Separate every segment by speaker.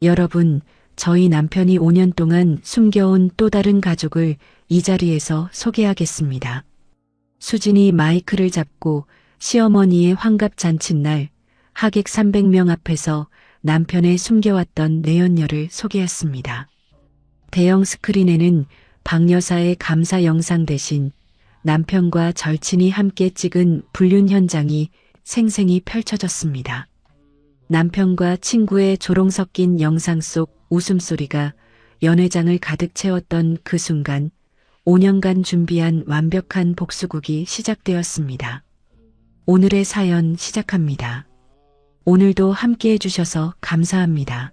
Speaker 1: 여러분, 저희 남편이 5년 동안 숨겨온 또 다른 가족을 이 자리에서 소개하겠습니다. 수진이 마이크를 잡고 시어머니의 환갑 잔칫날 하객 300명 앞에서 남편의 숨겨왔던 내연녀를 소개했습니다. 대형 스크린에는 박 여사의 감사 영상 대신 남편과 절친이 함께 찍은 불륜 현장이 생생히 펼쳐졌습니다. 남편과 친구의 조롱 섞인 영상 속 웃음소리가 연회장을 가득 채웠던 그 순간 5년간 준비한 완벽한 복수극이 시작되었습니다. 오늘의 사연 시작합니다. 오늘도 함께 해주셔서 감사합니다.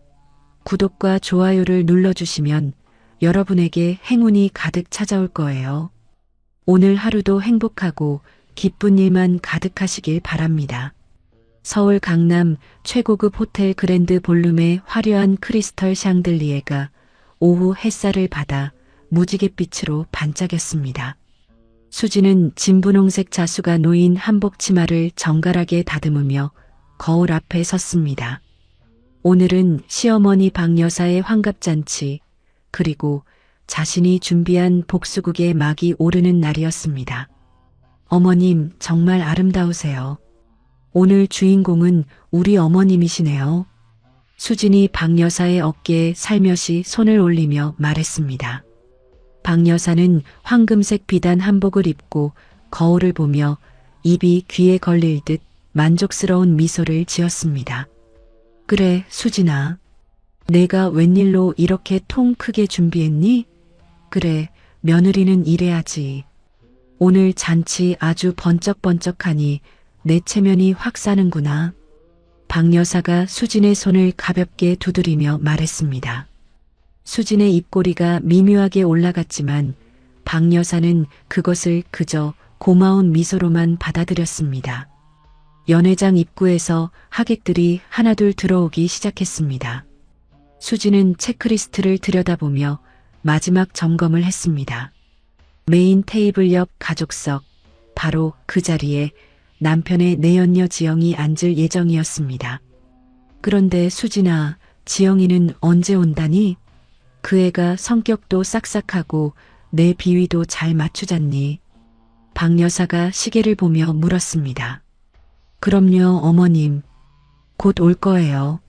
Speaker 1: 구독과 좋아요를 눌러주시면 여러분에게 행운이 가득 찾아올 거예요. 오늘 하루도 행복하고 기쁜 일만 가득하시길 바랍니다. 서울 강남 최고급 호텔 그랜드 볼룸의 화려한 크리스털 샹들리에가 오후 햇살을 받아 무지갯빛으로 반짝였습니다. 수지는 진분홍색 자수가 놓인 한복 치마를 정갈하게 다듬으며 거울 앞에 섰습니다. 오늘은 시어머니 박 여사의 환갑잔치 그리고 자신이 준비한 복수극의 막이 오르는 날이었습니다. 어머님 정말 아름다우세요. 오늘 주인공은 우리 어머님이시네요. 수진이 박 여사의 어깨에 살며시 손을 올리며 말했습니다. 박 여사는 황금색 비단 한복을 입고 거울을 보며 입이 귀에 걸릴 듯 만족스러운 미소를 지었습니다. 그래, 수진아. 내가 웬일로 이렇게 통 크게 준비했니? 그래, 며느리는 이래야지. 오늘 잔치 아주 번쩍번쩍하니 내 체면이 확 사는구나. 박 여사가 수진의 손을 가볍게 두드리며 말했습니다. 수진의 입꼬리가 미묘하게 올라갔지만 박 여사는 그것을 그저 고마운 미소로만 받아들였습니다. 연회장 입구에서 하객들이 하나둘 들어오기 시작했습니다. 수진은 체크리스트를 들여다보며 마지막 점검을 했습니다. 메인 테이블 옆 가족석, 바로 그 자리에 남편의 내연녀 지영이 앉을 예정이었습니다. 그런데 수진아, 지영이는 언제 온다니? 그 애가 성격도 싹싹하고 내 비위도 잘 맞추잖니? 박 여사가 시계를 보며 물었습니다. 그럼요, 어머님. 곧 올 거예요.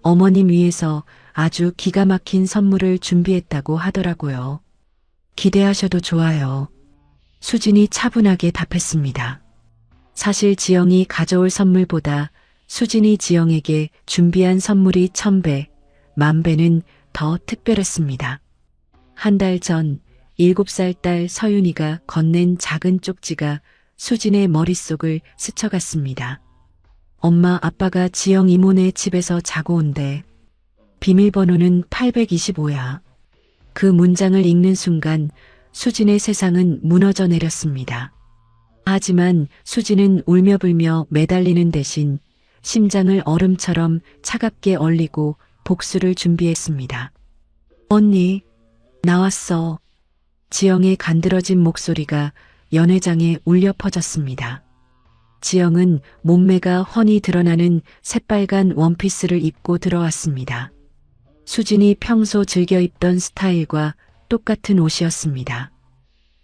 Speaker 1: 어머님 위해서 아주 기가 막힌 선물을 준비했다고 하더라고요. 기대하셔도 좋아요. 수진이 차분하게 답했습니다. 사실 지영이 가져올 선물보다 수진이 지영에게 준비한 선물이 1000배, 10,000배는 더 특별했습니다. 한 달 전 7살 딸 서윤이가 건넨 작은 쪽지가 수진의 머릿속을 스쳐갔습니다. 엄마, 아빠가 지영 이모네 집에서 자고 온대. 비밀번호는 825야. 그 문장을 읽는 순간 수진의 세상은 무너져 내렸습니다. 하지만 수진은 울며불며 매달리는 대신 심장을 얼음처럼 차갑게 얼리고 복수를 준비했습니다. 언니, 나왔어. 지영의 간드러진 목소리가 연회장에 울려 퍼졌습니다. 지영은 몸매가 훤히 드러나는 새빨간 원피스를 입고 들어왔습니다. 수진이 평소 즐겨 입던 스타일과 똑같은 옷이었습니다.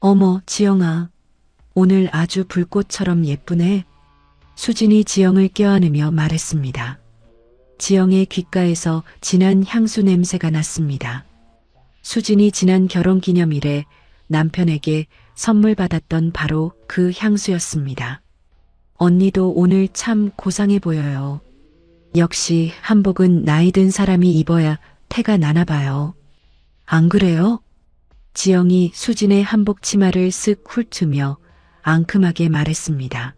Speaker 1: 어머, 지영아. 오늘 아주 불꽃처럼 예쁘네. 수진이 지영을 껴안으며 말했습니다. 지영의 귓가에서 진한 향수 냄새가 났습니다. 수진이 지난 결혼기념일에 남편에게 선물 받았던 바로 그 향수였습니다. 언니도 오늘 참 고상해 보여요. 역시 한복은 나이 든 사람이 입어야 태가 나나 봐요. 안 그래요? 지영이 수진의 한복 치마를 쓱 훑으며 앙큼하게 말했습니다.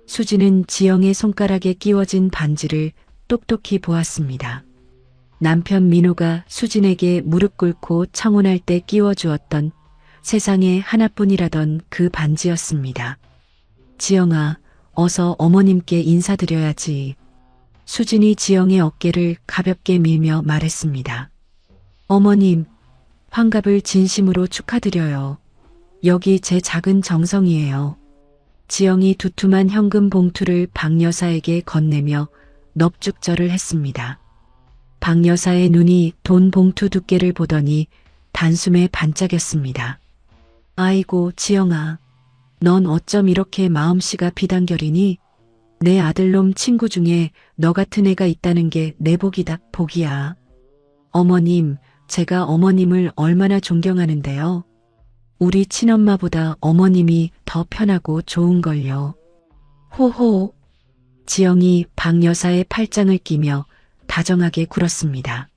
Speaker 1: 수진은 지영의 손가락에 끼워진 반지를 똑똑히 보았습니다. 남편 민호가 수진에게 무릎 꿇고 청혼할 때 끼워주었던 세상에 하나뿐이라던 그 반지였습니다. 지영아, 어서 어머님께 인사드려야지. 수진이 지영의 어깨를 가볍게 밀며 말했습니다. 어머님, 환갑을 진심으로 축하드려요. 여기 제 작은 정성이에요. 지영이 두툼한 현금 봉투를 박 여사에게 건네며 넙죽절을 했습니다. 박 여사의 눈이 돈 봉투 두께를 보더니 단숨에 반짝였습니다. 아이고, 지영아. 넌 어쩜 이렇게 마음씨가 비단결이니? 내 아들놈 친구 중에 너 같은 애가 있다는 게 내 복이다, 복이야. 어머님, 제가 어머님을 얼마나 존경하는데요. 우리 친엄마보다 어머님이 더 편하고 좋은걸요. 호호. 지영이 박 여사의 팔짱을 끼며 다정하게 굴었습니다.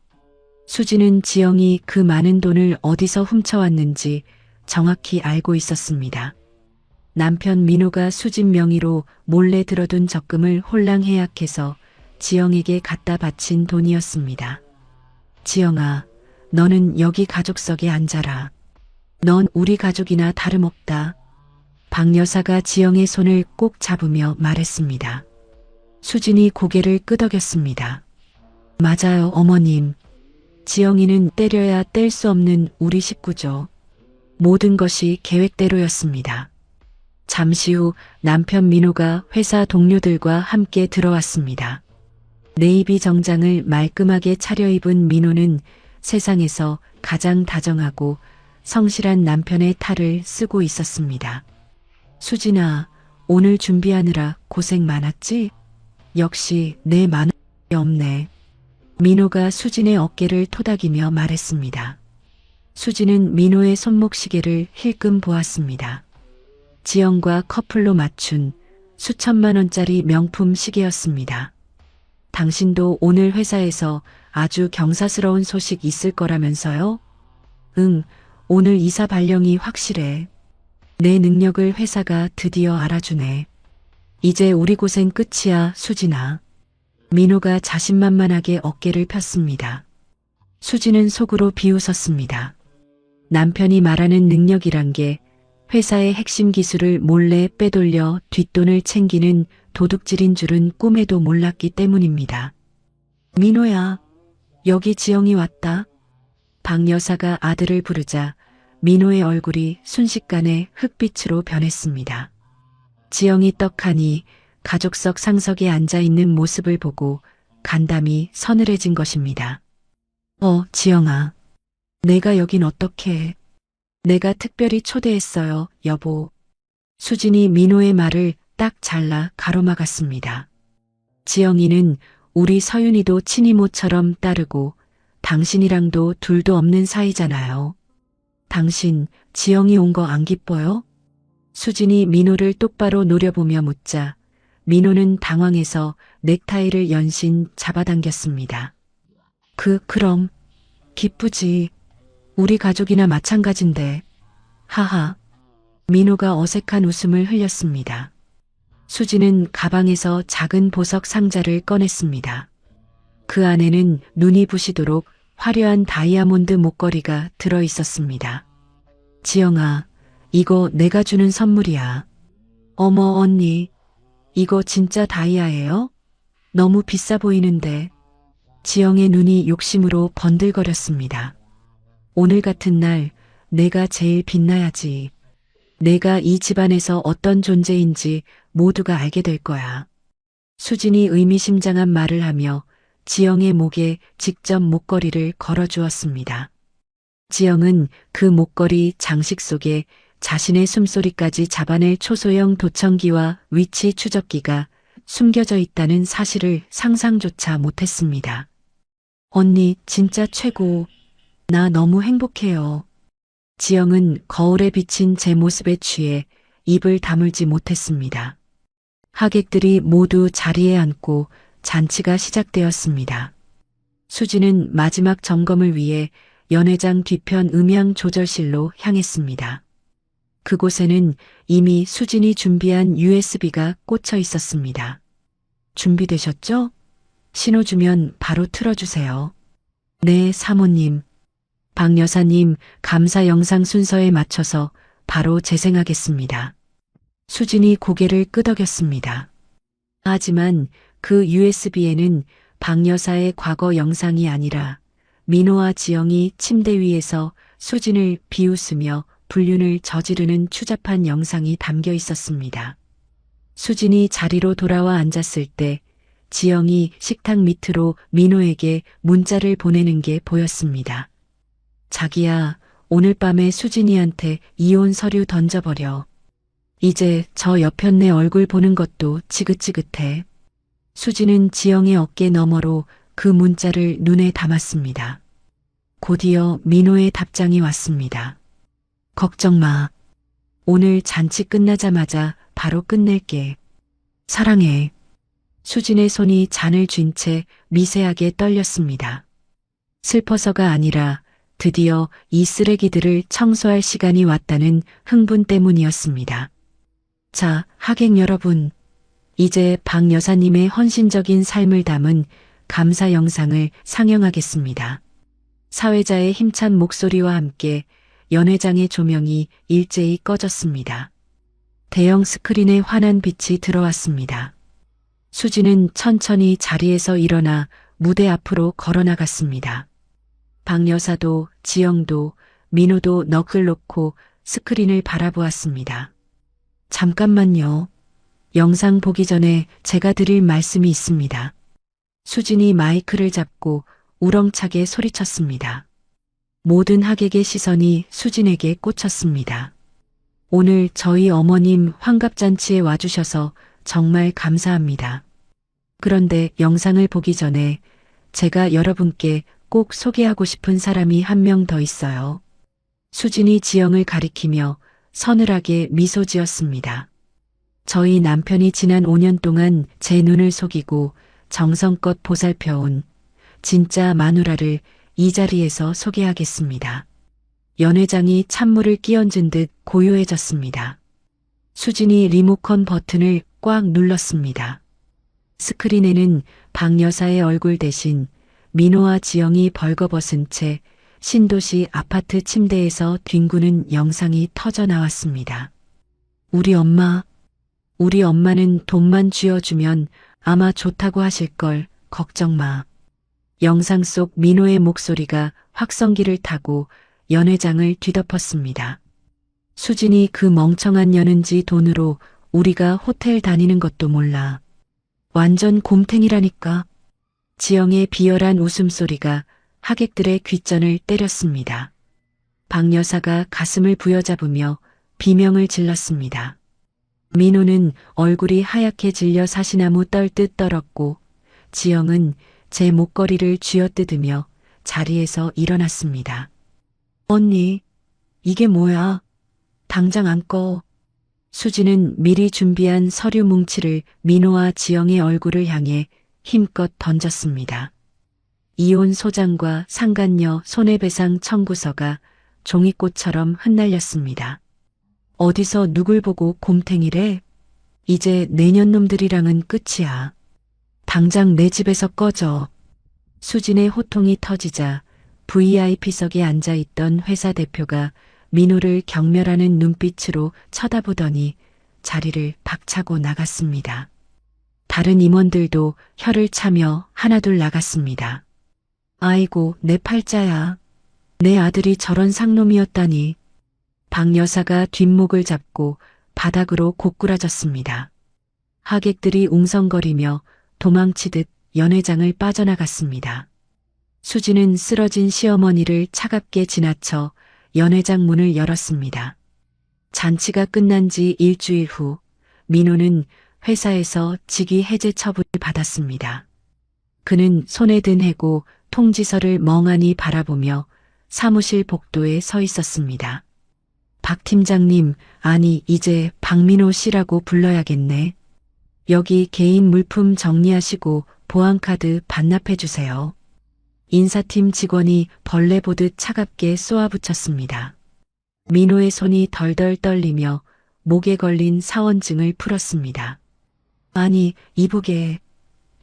Speaker 1: 수지는 지영이 그 많은 돈을 어디서 훔쳐왔는지 정확히 알고 있었습니다. 남편 민호가 수진 명의로 몰래 들어둔 적금을 홀랑 해약해서 지영에게 갖다 바친 돈이었습니다. 지영아, 너는 여기 가족석에 앉아라. 넌 우리 가족이나 다름없다. 박 여사가 지영의 손을 꼭 잡으며 말했습니다. 수진이 고개를 끄덕였습니다. 맞아요, 어머님. 지영이는 때려야 뗄 수 없는 우리 식구죠. 모든 것이 계획대로였습니다. 잠시 후 남편 민호가 회사 동료들과 함께 들어왔습니다. 네이비 정장을 말끔하게 차려입은 민호는 세상에서 가장 다정하고 성실한 남편의 탈을 쓰고 있었습니다. 수진아, 오늘 준비하느라 고생 많았지? 역시 내 마누라가 없네. 민호가 수진의 어깨를 토닥이며 말했습니다. 수진은 민호의 손목시계를 힐끔 보았습니다. 지영과 커플로 맞춘 수천만 원짜리 명품 시계였습니다. 당신도 오늘 회사에서 아주 경사스러운 소식 있을 거라면서요? 응, 오늘 이사 발령이 확실해. 내 능력을 회사가 드디어 알아주네. 이제 우리 고생 끝이야, 수진아. 민호가 자신만만하게 어깨를 폈습니다. 수진은 속으로 비웃었습니다. 남편이 말하는 능력이란 게 회사의 핵심 기술을 몰래 빼돌려 뒷돈을 챙기는 도둑질인 줄은 꿈에도 몰랐기 때문입니다. 민호야, 여기 지영이 왔다. 박 여사가 아들을 부르자 민호의 얼굴이 순식간에 흑빛으로 변했습니다. 지영이 떡하니 가족석 상석에 앉아있는 모습을 보고 간담이 서늘해진 것입니다. 지영아. 내가 여긴 어떻게? 내가 특별히 초대했어요, 여보. 수진이 민호의 말을 딱 잘라 가로막았습니다. 지영이는 우리 서윤이도 친이모처럼 따르고 당신이랑도 둘도 없는 사이잖아요. 당신 지영이 온 거 안 기뻐요? 수진이 민호를 똑바로 노려보며 묻자 민호는 당황해서 넥타이를 연신 잡아당겼습니다. 그럼 기쁘지. 우리 가족이나 마찬가지인데. 하하. 민호가 어색한 웃음을 흘렸습니다. 수지는 가방에서 작은 보석 상자를 꺼냈습니다. 그 안에는 눈이 부시도록 화려한 다이아몬드 목걸이가 들어 있었습니다. 지영아, 이거 내가 주는 선물이야. 어머, 언니. 이거 진짜 다이아예요? 너무 비싸 보이는데. 지영의 눈이 욕심으로 번들거렸습니다. 오늘 같은 날 내가 제일 빛나야지. 내가 이 집안에서 어떤 존재인지 모두가 알게 될 거야. 수진이 의미심장한 말을 하며 지영의 목에 직접 목걸이를 걸어주었습니다. 지영은 그 목걸이 장식 속에 자신의 숨소리까지 잡아낼 초소형 도청기와 위치 추적기가 숨겨져 있다는 사실을 상상조차 못했습니다. 언니 진짜 최고. 나 너무 행복해요. 지영은 거울에 비친 제 모습에 취해 입을 다물지 못했습니다. 하객들이 모두 자리에 앉고 잔치가 시작되었습니다. 수지는 마지막 점검을 위해 연회장 뒤편 음향 조절실로 향했습니다. 그곳에는 이미 수진이 준비한 USB가 꽂혀 있었습니다. 준비되셨죠? 신호 주면 바로 틀어주세요. 네, 사모님. 박 여사님, 감사 영상 순서에 맞춰서 바로 재생하겠습니다. 수진이 고개를 끄덕였습니다. 하지만 그 USB에는 박 여사의 과거 영상이 아니라 민호와 지영이 침대 위에서 수진을 비웃으며 불륜을 저지르는 추잡한 영상이 담겨 있었습니다. 수진이 자리로 돌아와 앉았을 때 지영이 식탁 밑으로 민호에게 문자를 보내는 게 보였습니다. 자기야, 오늘 밤에 수진이한테 이혼 서류 던져버려. 이제 저 여편네 얼굴 보는 것도 지긋지긋해. 수진은 지영의 어깨 너머로 그 문자를 눈에 담았습니다. 곧이어 민호의 답장이 왔습니다. 걱정 마. 오늘 잔치 끝나자마자 바로 끝낼게. 사랑해. 수진의 손이 잔을 쥔 채 미세하게 떨렸습니다. 슬퍼서가 아니라 드디어 이 쓰레기들을 청소할 시간이 왔다는 흥분 때문이었습니다. 자, 하객 여러분. 이제 박 여사님의 헌신적인 삶을 담은 감사 영상을 상영하겠습니다. 사회자의 힘찬 목소리와 함께 연회장의 조명이 일제히 꺼졌습니다. 대형 스크린에 환한 빛이 들어왔습니다. 수진은 천천히 자리에서 일어나 무대 앞으로 걸어나갔습니다. 박 여사도 지영도 민호도 넋을 놓고 스크린을 바라보았습니다. 잠깐만요. 영상 보기 전에 제가 드릴 말씀이 있습니다. 수진이 마이크를 잡고 우렁차게 소리쳤습니다. 모든 하객의 시선이 수진에게 꽂혔습니다. 오늘 저희 어머님 환갑잔치에 와주셔서 정말 감사합니다. 그런데 영상을 보기 전에 제가 여러분께 꼭 소개하고 싶은 사람이 한 명 더 있어요. 수진이 지영을 가리키며 서늘하게 미소 지었습니다. 저희 남편이 지난 5년 동안 제 눈을 속이고 정성껏 보살펴온 진짜 마누라를 이 자리에서 소개하겠습니다. 연회장이 찬물을 끼얹은 듯 고요해졌습니다. 수진이 리모컨 버튼을 꽉 눌렀습니다. 스크린에는 박 여사의 얼굴 대신 민호와 지영이 벌거벗은 채 신도시 아파트 침대에서 뒹구는 영상이 터져 나왔습니다. 우리 엄마는 돈만 쥐어주면 아마 좋다고 하실걸, 걱정 마. 영상 속 민호의 목소리가 확성기를 타고 연회장을 뒤덮었습니다. 수진이 그 멍청한 년은지 돈으로 우리가 호텔 다니는 것도 몰라. 완전 곰탱이라니까. 지영의 비열한 웃음소리가 하객들의 귓전을 때렸습니다. 박 여사가 가슴을 부여잡으며 비명을 질렀습니다. 민호는 얼굴이 하얗게 질려 사시나무 떨듯 떨었고 지영은 제 목걸이를 쥐어뜯으며 자리에서 일어났습니다. 언니, 이게 뭐야? 당장 안 꺼. 수진은 미리 준비한 서류 뭉치를 민호와 지영의 얼굴을 향해 힘껏 던졌습니다. 이혼 소장과 상간녀 손해배상 청구서가 종이꽃처럼 흩날렸습니다. 어디서 누굴 보고 곰탱이래? 이제 내년 놈들이랑은 끝이야. 당장 내 집에서 꺼져. 수진의 호통이 터지자 VIP석에 앉아있던 회사 대표가 민호를 경멸하는 눈빛으로 쳐다보더니 자리를 박차고 나갔습니다. 다른 임원들도 혀를 차며 하나둘 나갔습니다. 아이고, 내 팔자야. 내 아들이 저런 상놈이었다니. 박 여사가 뒷목을 잡고 바닥으로 고꾸라졌습니다. 하객들이 웅성거리며 도망치듯 연회장을 빠져나갔습니다. 수진은 쓰러진 시어머니를 차갑게 지나쳐 연회장 문을 열었습니다. 잔치가 끝난 지 일주일 후 민호는 회사에서 직위 해제 처분을 받았습니다. 그는 손에 든 해고 통지서를 멍하니 바라보며 사무실 복도에 서 있었습니다. 박 팀장님, 아니 이제 박민호 씨라고 불러야겠네. 여기 개인 물품 정리하시고 보안카드 반납해 주세요. 인사팀 직원이 벌레 보듯 차갑게 쏘아붙였습니다. 민호의 손이 덜덜 떨리며 목에 걸린 사원증을 풀었습니다. 아니, 이보게.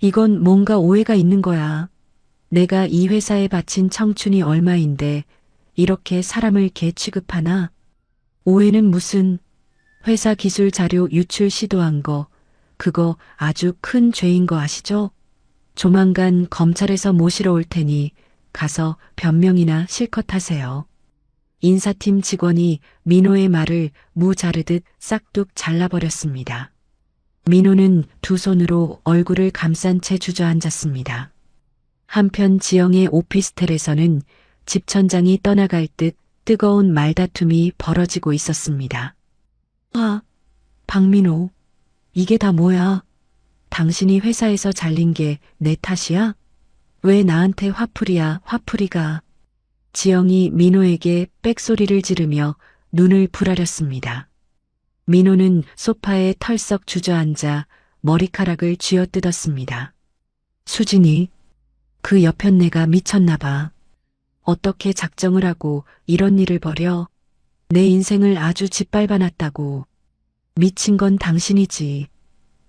Speaker 1: 이건 뭔가 오해가 있는 거야. 내가 이 회사에 바친 청춘이 얼마인데 이렇게 사람을 개 취급하나? 오해는 무슨. 회사 기술 자료 유출 시도한 거, 그거 아주 큰 죄인 거 아시죠? 조만간 검찰에서 모시러 올 테니 가서 변명이나 실컷 하세요. 인사팀 직원이 민호의 말을 무 자르듯 싹둑 잘라버렸습니다. 민호는 두 손으로 얼굴을 감싼 채 주저앉았습니다. 한편 지영의 오피스텔에서는 집천장이 떠나갈 듯 뜨거운 말다툼이 벌어지고 있었습니다. 아, 박민호, 이게 다 뭐야? 당신이 회사에서 잘린 게 내 탓이야? 왜 나한테 화풀이야, 화풀이가? 지영이 민호에게 빽소리를 지르며 눈을 부라렸습니다. 민호는 소파에 털썩 주저앉아 머리카락을 쥐어뜯었습니다. 수진이, 그 여편네가 미쳤나 봐. 어떻게 작정을 하고 이런 일을 벌여? 내 인생을 아주 짓밟아놨다고. 미친 건 당신이지.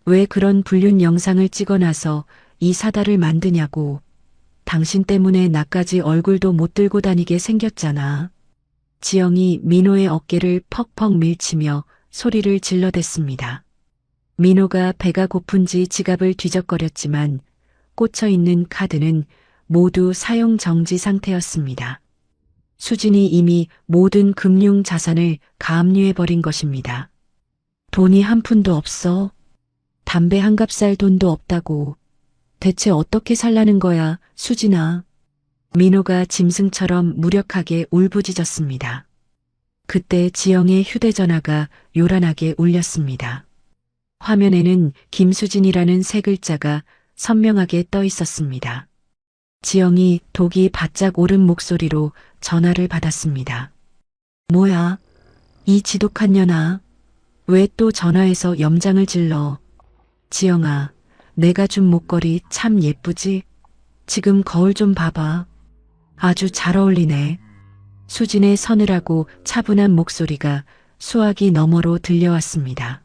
Speaker 1: 왜 그런 불륜 영상을 찍어놔서 이 사달을 만드냐고. 당신 때문에 나까지 얼굴도 못 들고 다니게 생겼잖아. 지영이 민호의 어깨를 퍽퍽 밀치며 소리를 질러댔습니다. 민호가 배가 고픈지 지갑을 뒤적거렸지만 꽂혀 있는 카드는 모두 사용 정지 상태였습니다. 수진이 이미 모든 금융 자산을 가압류해버린 것입니다. 돈이 한 푼도 없어. 담배 한 갑 살 돈도 없다고. 대체 어떻게 살라는 거야, 수진아. 민호가 짐승처럼 무력하게 울부짖었습니다. 그때 지영의 휴대전화가 요란하게 울렸습니다. 화면에는 김수진이라는 세 글자가 선명하게 떠 있었습니다. 지영이 독이 바짝 오른 목소리로 전화를 받았습니다. 뭐야? 이 지독한 년아. 왜 또 전화해서 염장을 질러? 지영아, 내가 준 목걸이 참 예쁘지? 지금 거울 좀 봐봐. 아주 잘 어울리네. 수진의 서늘하고 차분한 목소리가 수화기 너머로 들려왔습니다.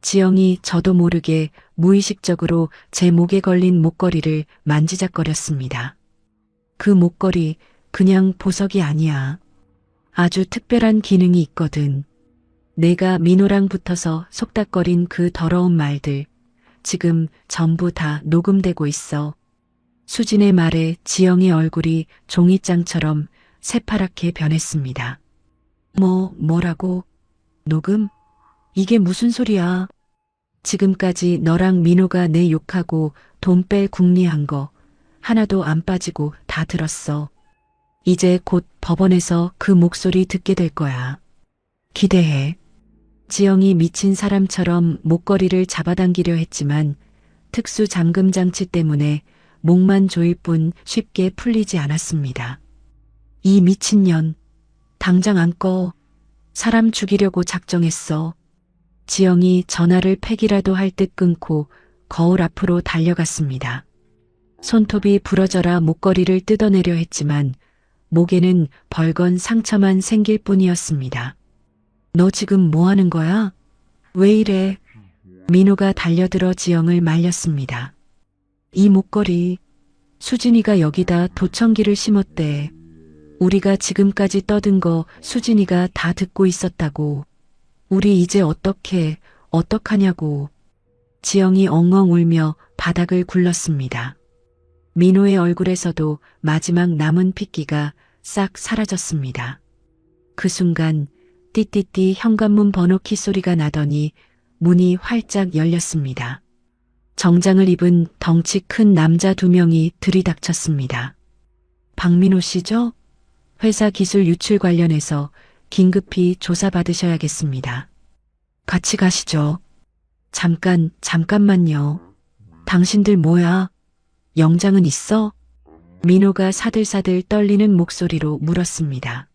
Speaker 1: 지영이 저도 모르게 무의식적으로 제 목에 걸린 목걸이를 만지작거렸습니다. 그 목걸이 그냥 보석이 아니야. 아주 특별한 기능이 있거든. 내가 민호랑 붙어서 속닥거린 그 더러운 말들, 지금 전부 다 녹음되고 있어. 수진의 말에 지영의 얼굴이 종이장처럼 새파랗게 변했습니다. 뭐라고? 녹음? 이게 무슨 소리야? 지금까지 너랑 민호가 내 욕하고 돈 뺄 궁리한 거 하나도 안 빠지고 다 들었어. 이제 곧 법원에서 그 목소리 듣게 될 거야. 기대해. 지영이 미친 사람처럼 목걸이를 잡아당기려 했지만 특수 잠금 장치 때문에 목만 조일 뿐 쉽게 풀리지 않았습니다. 이 미친년, 당장 안 꺼. 사람 죽이려고 작정했어. 지영이 전화를 팩이라도 할 듯 끊고 거울 앞으로 달려갔습니다. 손톱이 부러져라 목걸이를 뜯어내려 했지만 목에는 벌건 상처만 생길 뿐이었습니다. 너 지금 뭐 하는 거야? 왜 이래? 민호가 달려들어 지영을 말렸습니다. 이 목걸이, 수진이가 여기다 도청기를 심었대. 우리가 지금까지 떠든 거 수진이가 다 듣고 있었다고. 우리 이제 어떡하냐고. 지영이 엉엉 울며 바닥을 굴렀습니다. 민호의 얼굴에서도 마지막 남은 핏기가 싹 사라졌습니다. 그 순간 띠띠띠 현관문 번호키 소리가 나더니 문이 활짝 열렸습니다. 정장을 입은 덩치 큰 남자 두 명이 들이닥쳤습니다. 박민호 씨죠? 회사 기술 유출 관련해서 긴급히 조사받으셔야겠습니다. 같이 가시죠. 잠깐만요. 당신들 뭐야? 영장은 있어? 민호가 사들사들 떨리는 목소리로 물었습니다.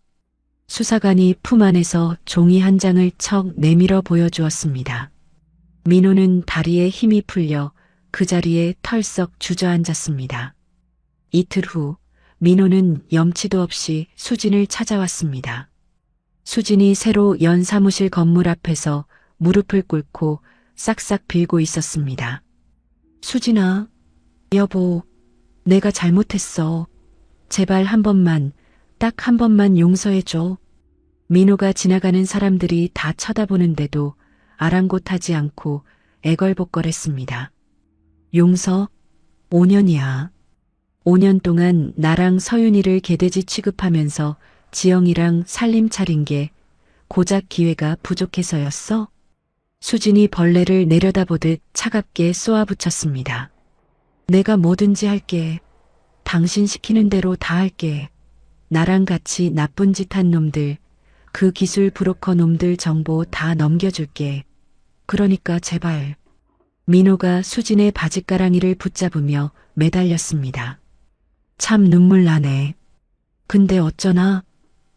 Speaker 1: 수사관이 품 안에서 종이 한 장을 척 내밀어 보여주었습니다. 민호는 다리에 힘이 풀려 그 자리에 털썩 주저앉았습니다. 이틀 후 민호는 염치도 없이 수진을 찾아왔습니다. 수진이 새로 연 사무실 건물 앞에서 무릎을 꿇고 싹싹 빌고 있었습니다. 수진아, 여보, 내가 잘못했어. 제발 한 번만, 딱 한 번만 용서해줘. 민호가 지나가는 사람들이 다 쳐다보는데도 아랑곳하지 않고 애걸복걸했습니다. 용서? 5년이야. 5년 동안 나랑 서윤이를 개돼지 취급하면서 지영이랑 살림 차린 게 고작 기회가 부족해서였어? 수진이 벌레를 내려다보듯 차갑게 쏘아붙였습니다. 내가 뭐든지 할게. 당신 시키는 대로 다 할게. 나랑 같이 나쁜 짓 한 놈들, 그 기술 브로커 놈들 정보 다 넘겨줄게. 그러니까 제발. 민호가 수진의 바짓가랑이를 붙잡으며 매달렸습니다. 참 눈물 나네. 근데 어쩌나?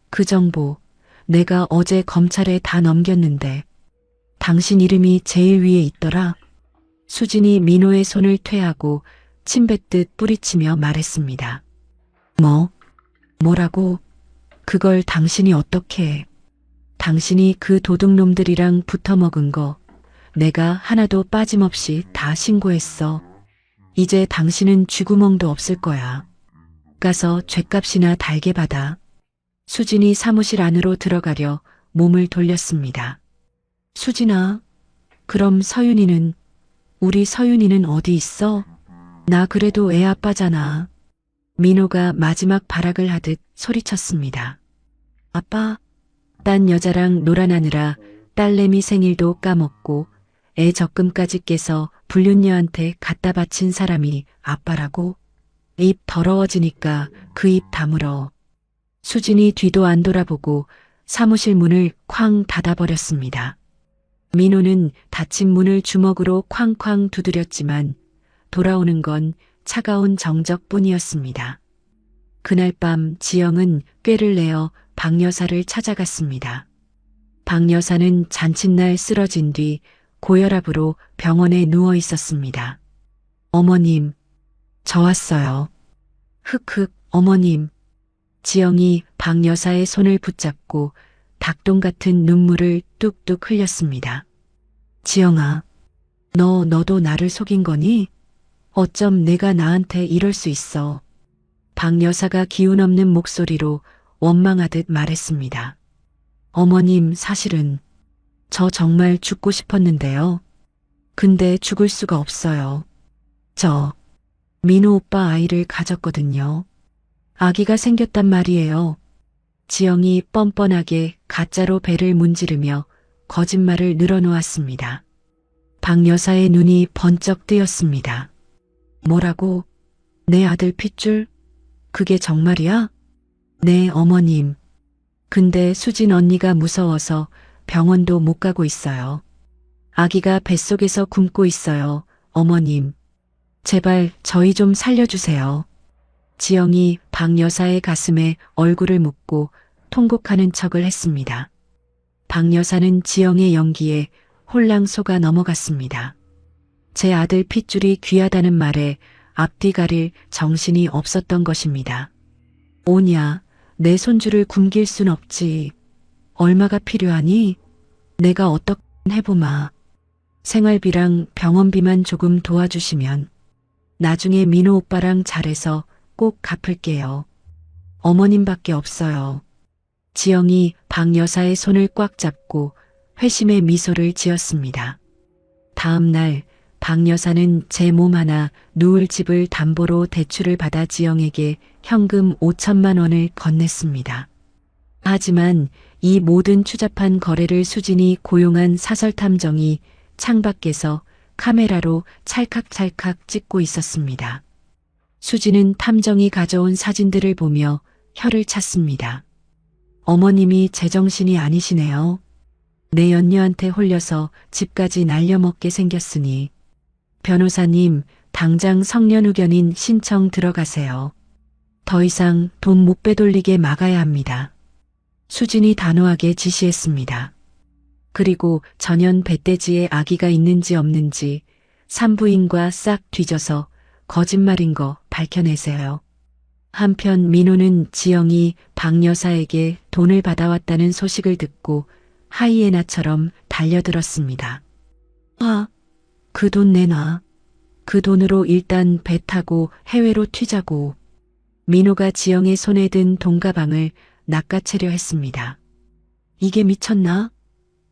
Speaker 1: 그 정보 내가 어제 검찰에 다 넘겼는데 당신 이름이 제일 위에 있더라. 수진이 민호의 손을 퇴하고 침뱉듯 뿌리치며 말했습니다. 뭐라고? 그걸 당신이 어떻게 해? 당신이 그 도둑놈들이랑 붙어먹은 거 내가 하나도 빠짐없이 다 신고했어. 이제 당신은 쥐구멍도 없을 거야. 가서 죗값이나 달게 받아. 수진이 사무실 안으로 들어가려 몸을 돌렸습니다. 수진아, 그럼 서윤이는, 우리 서윤이는 어디 있어? 나 그래도 애 아빠잖아. 민호가 마지막 발악을 하듯 소리쳤습니다. 아빠, 딴 여자랑 놀아나느라 딸내미 생일도 까먹고 애 적금까지 깨서 불륜녀한테 갖다 바친 사람이 아빠라고? 입 더러워지니까 그 입 다물어. 수진이 뒤도 안 돌아보고 사무실 문을 쾅 닫아버렸습니다. 민호는 닫힌 문을 주먹으로 쾅쾅 두드렸지만 돌아오는 건 차가운 정적뿐이었습니다. 그날 밤 지영은 꾀를 내어 박 여사를 찾아갔습니다. 박 여사는 잔칫날 쓰러진 뒤 고혈압으로 병원에 누워 있었습니다. 어머님, 저 왔어요. 흑흑, 어머님. 지영이 박 여사의 손을 붙잡고 닭똥 같은 눈물을 뚝뚝 흘렸습니다. 지영아, 너도 나를 속인 거니? 어쩜 내가 나한테 이럴 수 있어. 박 여사가 기운 없는 목소리로 원망하듯 말했습니다. 어머님, 사실은 저 정말 죽고 싶었는데요. 근데 죽을 수가 없어요. 저 민호 오빠 아이를 가졌거든요. 아기가 생겼단 말이에요. 지영이 뻔뻔하게 가짜로 배를 문지르며 거짓말을 늘어놓았습니다. 박 여사의 눈이 번쩍 뜨였습니다. 뭐라고? 내 아들 핏줄? 그게 정말이야? 네, 어머님. 근데 수진 언니가 무서워서 병원도 못 가고 있어요. 아기가 뱃속에서 굶고 있어요, 어머님. 제발 저희 좀 살려주세요. 지영이 박 여사의 가슴에 얼굴을 묻고 통곡하는 척을 했습니다. 박 여사는 지영의 연기에 홀랑 속아 넘어갔습니다. 제 아들 핏줄이 귀하다는 말에 앞뒤 가릴 정신이 없었던 것입니다. 오냐, 내 손주를 굶길 순 없지. 얼마가 필요하니? 내가 어떻게 해보마. 생활비랑 병원비만 조금 도와주시면 나중에 민호 오빠랑 잘해서 꼭 갚을게요. 어머님밖에 없어요. 지영이 박 여사의 손을 꽉 잡고 회심의 미소를 지었습니다. 다음 날 박 여사는 제 몸 하나 누울 집을 담보로 대출을 받아 지영에게 현금 5천만 원을 건넸습니다. 하지만 이 모든 추잡한 거래를 수진이 고용한 사설탐정이 창밖에서 카메라로 찰칵찰칵 찍고 있었습니다. 수진은 탐정이 가져온 사진들을 보며 혀를 찼습니다. 어머님이 제정신이 아니시네요. 내 연녀한테 홀려서 집까지 날려먹게 생겼으니. 변호사님, 당장 성년후견인 신청 들어가세요. 더 이상 돈 못 빼돌리게 막아야 합니다. 수진이 단호하게 지시했습니다. 그리고 전현 배돼지에 아기가 있는지 없는지 산부인과 싹 뒤져서 거짓말인 거 밝혀내세요. 한편 민호는 지영이 박 여사에게 돈을 받아왔다는 소식을 듣고 하이에나처럼 달려들었습니다. 그 돈 내놔. 그 돈으로 일단 배 타고 해외로 튀자고. 민호가 지영의 손에 든 돈가방을 낚아채려 했습니다. 이게 미쳤나?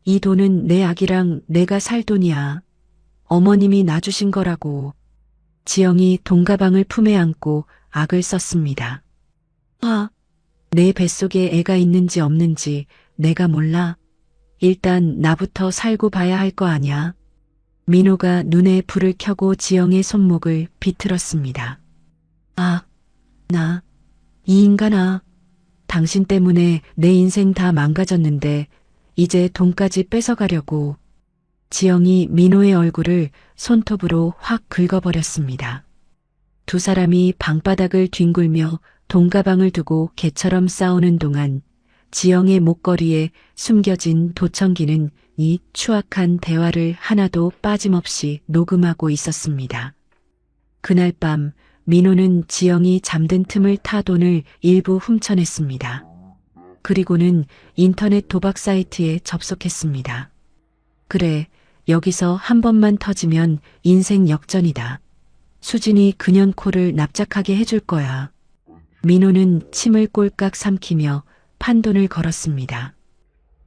Speaker 1: 이 돈은 내 아기랑 내가 살 돈이야. 어머님이 놔주신 거라고. 지영이 돈가방을 품에 안고 악을 썼습니다. 내 뱃속에 애가 있는지 없는지 내가 몰라. 일단 나부터 살고 봐야 할 거 아냐. 민호가 눈에 불을 켜고 지영의 손목을 비틀었습니다. 아, 이 인간아. 당신 때문에 내 인생 다 망가졌는데 이제 돈까지 뺏어가려고. 지영이 민호의 얼굴을 손톱으로 확 긁어버렸습니다. 두 사람이 방바닥을 뒹굴며 돈가방을 두고 개처럼 싸우는 동안 지영의 목걸이에 숨겨진 도청기는 이 추악한 대화를 하나도 빠짐없이 녹음하고 있었습니다. 그날 밤 민호는 지영이 잠든 틈을 타 돈을 일부 훔쳐냈습니다. 그리고는 인터넷 도박 사이트에 접속했습니다. 그래, 여기서 한 번만 터지면 인생 역전이다. 수진이 그년 코를 납작하게 해줄 거야. 민호는 침을 꼴깍 삼키며 판돈을 걸었습니다.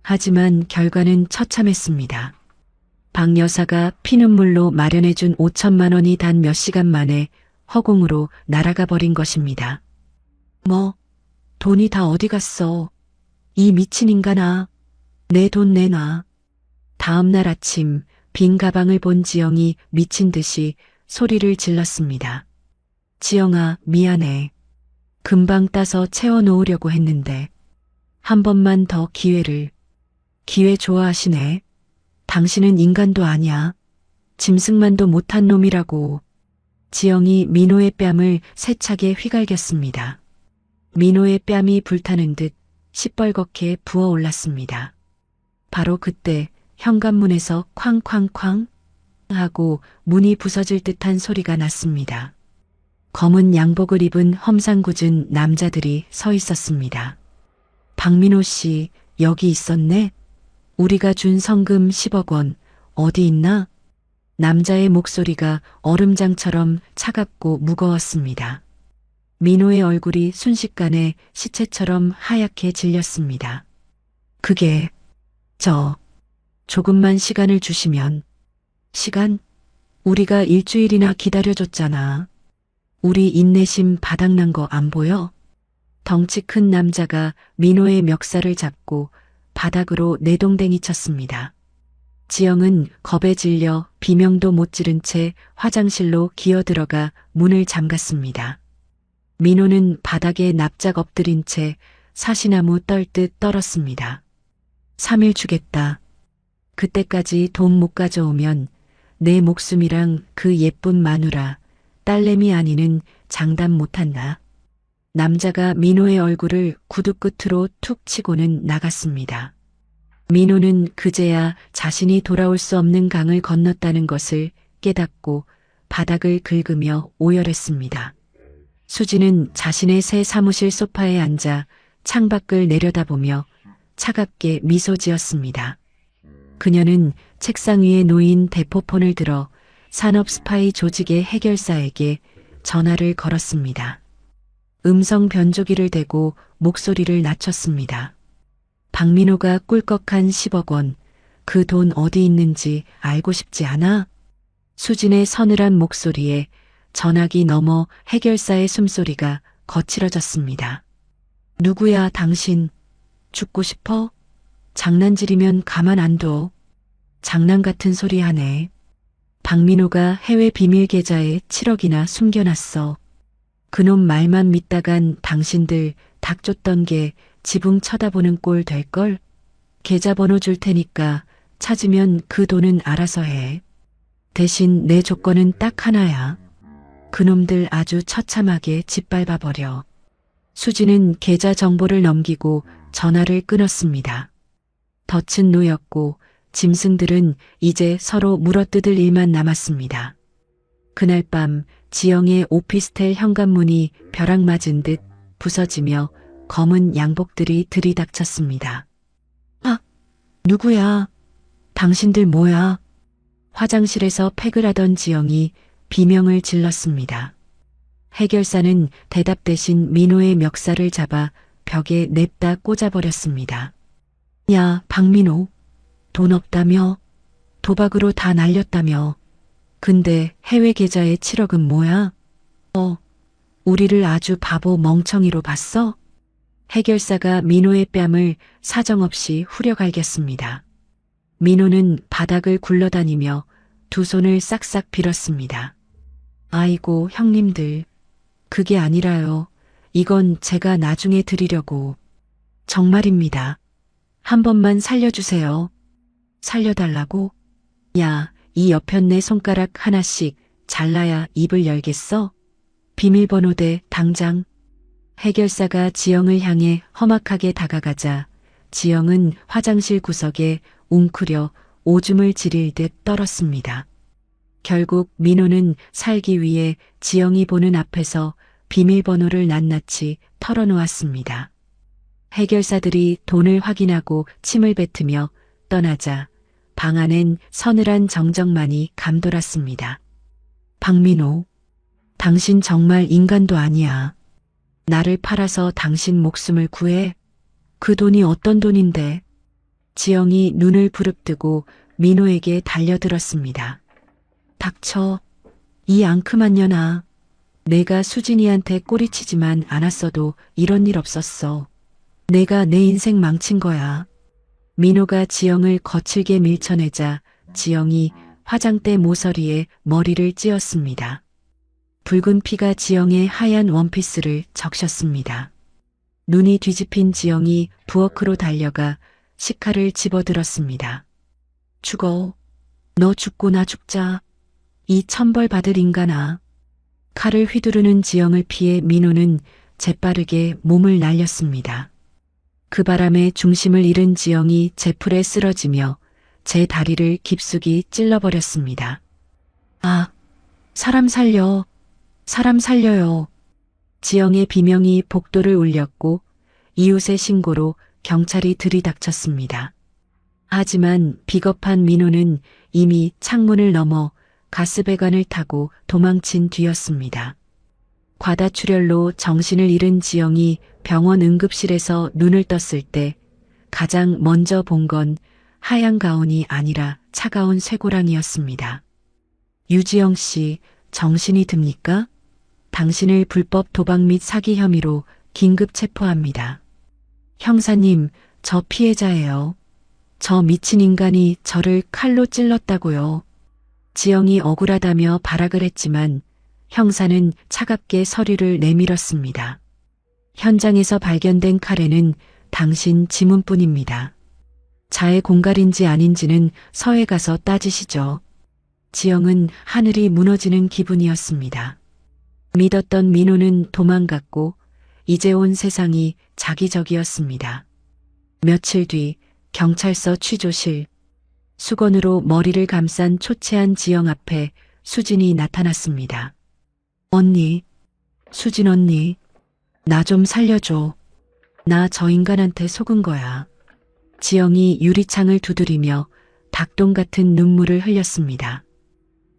Speaker 1: 하지만 결과는 처참했습니다. 박 여사가 피눈물로 마련해준 5천만 원이 단 몇 시간 만에 허공으로 날아가 버린 것입니다. 뭐, 돈이 다 어디 갔어? 이 미친 인간아, 내 돈 내놔. 다음 날 아침 빈 가방을 본 지영이 미친 듯이 소리를 질렀습니다. 지영아, 미안해. 금방 따서 채워놓으려고 했는데 한 번만 더 기회를. 기회 좋아하시네. 당신은 인간도 아니야. 짐승만도 못한 놈이라고. 지영이 민호의 뺨을 세차게 휘갈겼습니다. 민호의 뺨이 불타는 듯 시뻘겋게 부어올랐습니다. 바로 그때 현관문에서 쾅쾅쾅 하고 문이 부서질 듯한 소리가 났습니다. 검은 양복을 입은 험상궂은 남자들이 서 있었습니다. 박민호 씨, 여기 있었네? 우리가 준 성금 10억 원 어디 있나? 남자의 목소리가 얼음장처럼 차갑고 무거웠습니다. 민호의 얼굴이 순식간에 시체처럼 하얗게 질렸습니다. 그게 조금만 시간을 주시면. 시간? 우리가 일주일이나 기다려줬잖아. 우리 인내심 바닥난 거 안 보여? 덩치 큰 남자가 민호의 멱살을 잡고 바닥으로 내동댕이 쳤습니다. 지영은 겁에 질려 비명도 못 지른 채 화장실로 기어들어가 문을 잠갔습니다. 민호는 바닥에 납작 엎드린 채 사시나무 떨듯 떨었습니다. 3일 주겠다. 그때까지 돈 못 가져오면 내 목숨이랑 그 예쁜 마누라, 딸내미 아니는 장담 못한다. 남자가 민호의 얼굴을 구두 끝으로 툭 치고는 나갔습니다. 민호는 그제야 자신이 돌아올 수 없는 강을 건넜다는 것을 깨닫고 바닥을 긁으며 오열했습니다. 수지는 자신의 새 사무실 소파에 앉아 창밖을 내려다보며 차갑게 미소 지었습니다. 그녀는 책상 위에 놓인 대포폰을 들어 산업 스파이 조직의 해결사에게 전화를 걸었습니다. 음성 변조기를 대고 목소리를 낮췄습니다. 박민호가 꿀꺽한 10억 원, 그 돈 어디 있는지 알고 싶지 않아? 수진의 서늘한 목소리에 전화기 너머 해결사의 숨소리가 거칠어졌습니다. 누구야 당신? 죽고 싶어? 장난질이면 가만 안 둬. 장난 같은 소리 하네. 박민호가 해외 비밀 계좌에 7억이나 숨겨놨어. 그놈 말만 믿다간 당신들 닥쳤던 게 지붕 쳐다보는 꼴 될걸? 계좌번호 줄 테니까 찾으면 그 돈은 알아서 해. 대신 내 조건은 딱 하나야. 그놈들 아주 처참하게 짓밟아버려. 수지는 계좌 정보를 넘기고 전화를 끊었습니다. 덫은 놓였고 짐승들은 이제 서로 물어뜯을 일만 남았습니다. 그날 밤 지영의 오피스텔 현관문이 벼락 맞은 듯 부서지며 검은 양복들이 들이닥쳤습니다. 아, 누구야? 당신들 뭐야? 화장실에서 팩을 하던 지영이 비명을 질렀습니다. 해결사는 대답 대신 민호의 멱살을 잡아 벽에 냅다 꽂아버렸습니다. 야, 박민호. 돈 없다며? 도박으로 다 날렸다며? 근데 해외 계좌에 7억은 뭐야? 우리를 아주 바보 멍청이로 봤어? 해결사가 민호의 뺨을 사정없이 후려갈겼습니다. 민호는 바닥을 굴러다니며 두 손을 싹싹 빌었습니다. 아이고, 형님들. 그게 아니라요. 이건 제가 나중에 드리려고. 정말입니다. 한 번만 살려주세요. 살려달라고? 야, 이 여편네 손가락 하나씩 잘라야 입을 열겠어? 비밀번호대 당장. 해결사가 지영을 향해 험악하게 다가가자 지영은 화장실 구석에 웅크려 오줌을 지릴 듯 떨었습니다. 결국 민호는 살기 위해 지영이 보는 앞에서 비밀번호를 낱낱이 털어놓았습니다. 해결사들이 돈을 확인하고 침을 뱉으며 떠나자 방 안엔 서늘한 정적만이 감돌았습니다. 박민호, 당신 정말 인간도 아니야. 나를 팔아서 당신 목숨을 구해? 그 돈이 어떤 돈인데? 지영이 눈을 부릅뜨고 민호에게 달려들었습니다. 닥쳐. 이 앙큼한 년아. 내가 수진이한테 꼬리치지만 않았어도 이런 일 없었어. 내가 내 인생 망친 거야. 민호가 지영을 거칠게 밀쳐내자 지영이 화장대 모서리에 머리를 찧었습니다. 붉은 피가 지영의 하얀 원피스를 적셨습니다. 눈이 뒤집힌 지영이 부엌으로 달려가 식칼을 집어들었습니다. 죽어. 너 죽고 나 죽자. 이 천벌 받을 인간아. 칼을 휘두르는 지영을 피해 민호는 재빠르게 몸을 날렸습니다. 그 바람에 중심을 잃은 지영이 제풀에 쓰러지며 제 다리를 깊숙이 찔러버렸습니다. 아, 사람 살려. 사람 살려요. 지영의 비명이 복도를 울렸고 이웃의 신고로 경찰이 들이닥쳤습니다. 하지만 비겁한 민호는 이미 창문을 넘어 가스배관을 타고 도망친 뒤였습니다. 과다출혈로 정신을 잃은 지영이 병원 응급실에서 눈을 떴을 때 가장 먼저 본 건 하얀 가운이 아니라 차가운 쇠고랑이었습니다. 유지영 씨, 정신이 듭니까? 당신을 불법 도박 및 사기 혐의로 긴급 체포합니다. 형사님, 저 피해자예요. 저 미친 인간이 저를 칼로 찔렀다고요. 지영이 억울하다며 발악을 했지만 형사는 차갑게 서류를 내밀었습니다. 현장에서 발견된 칼에는 당신 지문뿐입니다. 자해 공갈인지 아닌지는 서해 가서 따지시죠. 지영은 하늘이 무너지는 기분이었습니다. 믿었던 민호는 도망갔고 이제 온 세상이 자기적이었습니다. 며칠 뒤 경찰서 취조실, 수건으로 머리를 감싼 초췌한 지영 앞에 수진이 나타났습니다. 언니, 수진 언니, 나 좀 살려줘. 나 저 인간한테 속은 거야. 지영이 유리창을 두드리며 닭똥 같은 눈물을 흘렸습니다.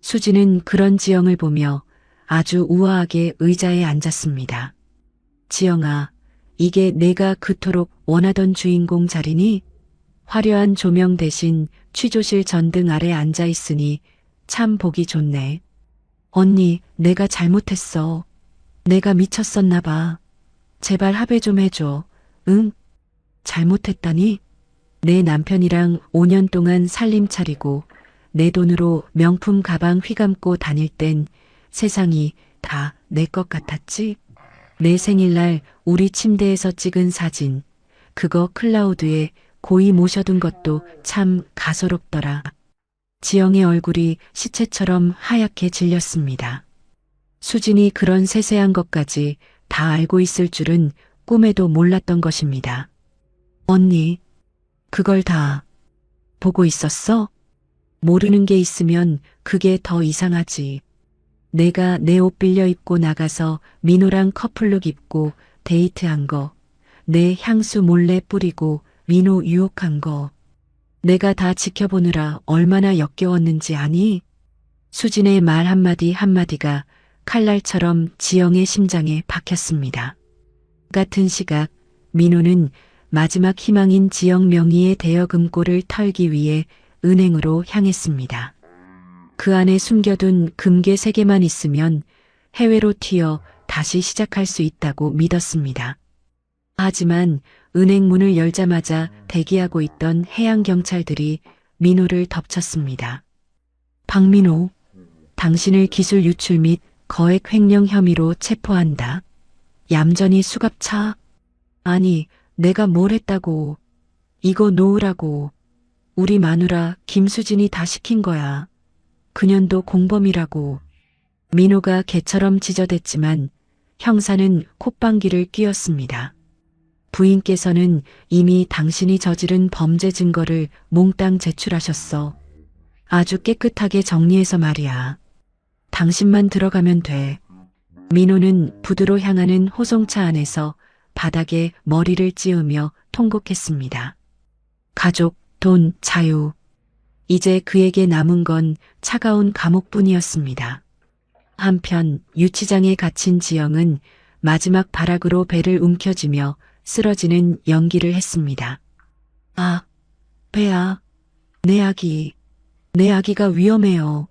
Speaker 1: 수진은 그런 지영을 보며 아주 우아하게 의자에 앉았습니다. 지영아, 이게 내가 그토록 원하던 주인공 자리니? 화려한 조명 대신 취조실 전등 아래 앉아 있으니 참 보기 좋네. 언니, 내가 잘못했어. 내가 미쳤었나 봐. 제발 합의 좀 해줘. 응? 잘못했다니? 내 남편이랑 5년 동안 살림 차리고 내 돈으로 명품 가방 휘감고 다닐 땐 세상이 다 내 것 같았지? 내 생일날 우리 침대에서 찍은 사진, 그거 클라우드에 고이 모셔둔 것도 참 가소롭더라. 지영의 얼굴이 시체처럼 하얗게 질렸습니다. 수진이 그런 세세한 것까지 다 알고 있을 줄은 꿈에도 몰랐던 것입니다. 언니, 그걸 다 보고 있었어? 모르는 게 있으면 그게 더 이상하지. 내가 내 옷 빌려 입고 나가서 민호랑 커플룩 입고 데이트한 거, 내 향수 몰래 뿌리고 민호 유혹한 거, 내가 다 지켜보느라 얼마나 역겨웠는지 아니? 수진의 말 한마디 한마디가 칼날처럼 지영의 심장에 박혔습니다. 같은 시각 민호는 마지막 희망인 지영 명의의 대여금고를 털기 위해 은행으로 향했습니다. 그 안에 숨겨둔 금괴 3개만 있으면 해외로 튀어 다시 시작할 수 있다고 믿었습니다. 하지만 은행 문을 열자마자 대기하고 있던 해양 경찰들이 민호를 덮쳤습니다. 박민호, 당신을 기술 유출 및 거액 횡령 혐의로 체포한다. 얌전히 수갑차. 아니, 내가 뭘 했다고. 이거 놓으라고. 우리 마누라 김수진이 다 시킨 거야. 그년도 공범이라고. 민호가 개처럼 지저댔지만 형사는 콧방귀를 뀌었습니다. 부인께서는 이미 당신이 저지른 범죄 증거를 몽땅 제출하셨어. 아주 깨끗하게 정리해서 말이야. 당신만 들어가면 돼. 민호는 부두로 향하는 호송차 안에서 바닥에 머리를 찌우며 통곡했습니다. 가족, 돈, 자유. 이제 그에게 남은 건 차가운 감옥뿐이었습니다. 한편 유치장에 갇힌 지영은 마지막 발악으로 배를 움켜쥐며 쓰러지는 연기를 했습니다. 아, 배야. 내 아기가 위험해요.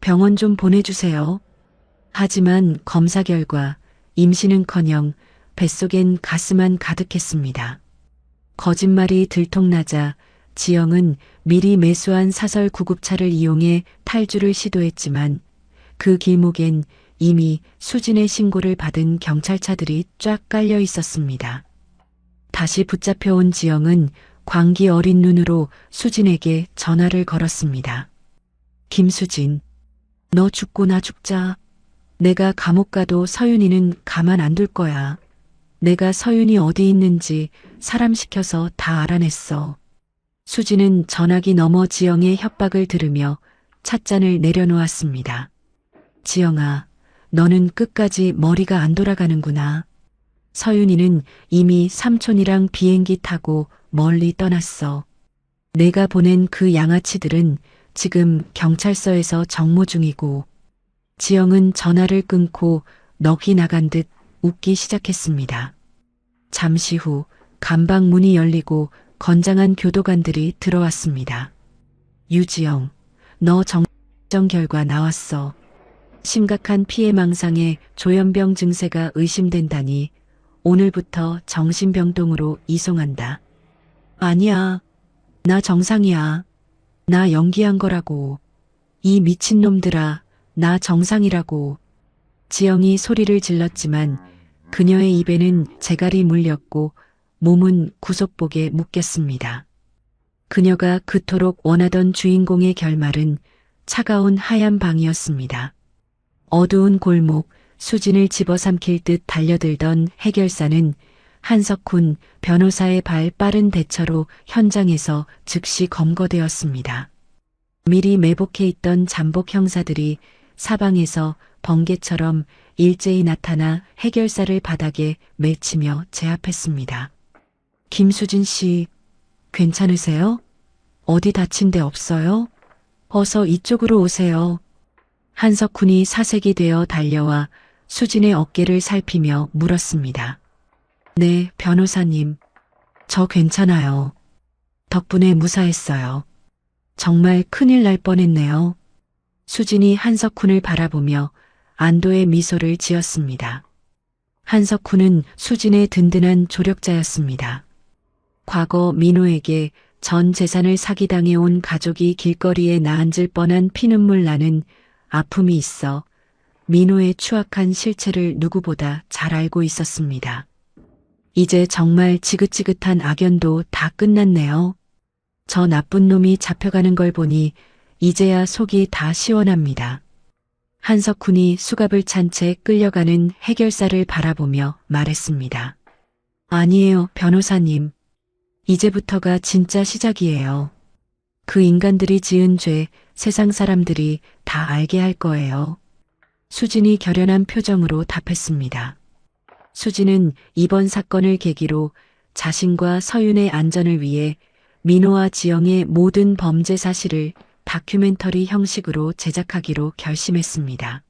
Speaker 1: 병원 좀 보내주세요. 하지만 검사 결과 임신은커녕 뱃속엔 가스만 가득했습니다. 거짓말이 들통나자 지영은 미리 매수한 사설 구급차를 이용해 탈주를 시도했지만 그 길목엔 이미 수진의 신고를 받은 경찰차들이 쫙 깔려 있었습니다. 다시 붙잡혀온 지영은 광기 어린 눈으로 수진에게 전화를 걸었습니다. 김수진, 너 죽고 나 죽자. 내가 감옥 가도 서윤이는 가만 안 둘 거야. 내가 서윤이 어디 있는지 사람 시켜서 다 알아냈어. 수진은 전화기 너머 지영의 협박을 들으며 찻잔을 내려놓았습니다. 지영아, 너는 끝까지 머리가 안 돌아가는구나. 서윤이는 이미 삼촌이랑 비행기 타고 멀리 떠났어. 내가 보낸 그 양아치들은 지금 경찰서에서 정모 중이고. 지영은 전화를 끊고 넋이 나간 듯 웃기 시작했습니다. 잠시 후 감방 문이 열리고 건장한 교도관들이 들어왔습니다. 유지영, 너 정정 결과 나왔어. 심각한 피해망상에 조현병 증세가 의심된다니 오늘부터 정신병동으로 이송한다. 아니야. 나 정상이야. 나 연기한 거라고. 이 미친놈들아, 나 정상이라고. 지영이 소리를 질렀지만 그녀의 입에는 재갈이 물렸고 몸은 구속복에 묶였습니다. 그녀가 그토록 원하던 주인공의 결말은 차가운 하얀 방이었습니다. 어두운 골목, 수진을 집어삼킬 듯 달려들던 해결사는 한석훈 변호사의 발 빠른 대처로 현장에서 즉시 검거되었습니다. 미리 매복해 있던 잠복 형사들이 사방에서 번개처럼 일제히 나타나 해결사를 바닥에 맺히며 제압했습니다. 김수진 씨, 괜찮으세요? 어디 다친 데 없어요? 어서 이쪽으로 오세요. 한석훈이 사색이 되어 달려와 수진의 어깨를 살피며 물었습니다. 네, 변호사님. 저 괜찮아요. 덕분에 무사했어요. 정말 큰일 날 뻔했네요. 수진이 한석훈을 바라보며 안도의 미소를 지었습니다. 한석훈은 수진의 든든한 조력자였습니다. 과거 민호에게 전 재산을 사기당해온 가족이 길거리에 나앉을 뻔한 피눈물 나는 아픔이 있어 민호의 추악한 실체를 누구보다 잘 알고 있었습니다. 이제 정말 지긋지긋한 악연도 다 끝났네요. 저 나쁜 놈이 잡혀가는 걸 보니 이제야 속이 다 시원합니다. 한석훈이 수갑을 찬 채 끌려가는 해결사를 바라보며 말했습니다. 아니에요, 변호사님. 이제부터가 진짜 시작이에요. 그 인간들이 지은 죄 세상 사람들이 다 알게 할 거예요. 수진이 결연한 표정으로 답했습니다. 수진은 이번 사건을 계기로 자신과 서윤의 안전을 위해 민호와 지영의 모든 범죄 사실을 다큐멘터리 형식으로 제작하기로 결심했습니다.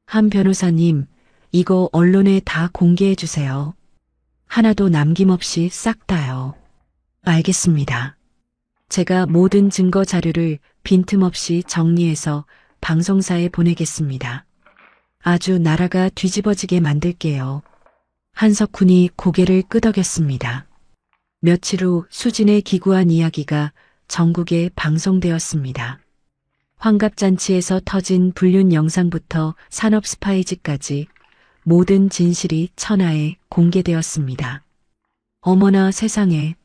Speaker 1: 한 변호사님, 이거 언론에 다 공개해 주세요. 하나도 남김없이 싹 다요. 알겠습니다. 제가 모든 증거 자료를 빈틈없이 정리해서 방송사에 보내겠습니다. 아주 나라가 뒤집어지게 만들게요. 한석훈이 고개를 끄덕였습니다. 며칠 후 수진의 기구한 이야기가 전국에 방송되었습니다. 환갑잔치에서 터진 불륜 영상부터 산업 스파이지까지 모든 진실이 천하에 공개되었습니다. 어머나 세상에,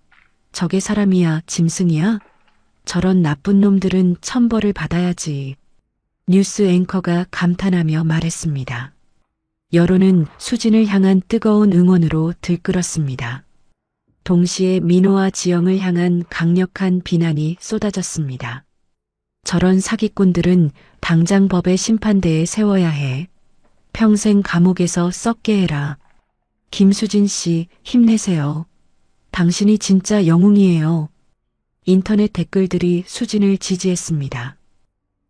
Speaker 1: 저게 사람이야, 짐승이야? 저런 나쁜 놈들은 천벌을 받아야지. 뉴스 앵커가 감탄하며 말했습니다. 여론은 수진을 향한 뜨거운 응원으로 들끓었습니다. 동시에 민호와 지영을 향한 강력한 비난이 쏟아졌습니다. 저런 사기꾼들은 당장 법의 심판대에 세워야 해. 평생 감옥에서 썩게 해라. 김수진 씨, 힘내세요. 당신이 진짜 영웅이에요. 인터넷 댓글들이 수진을 지지했습니다.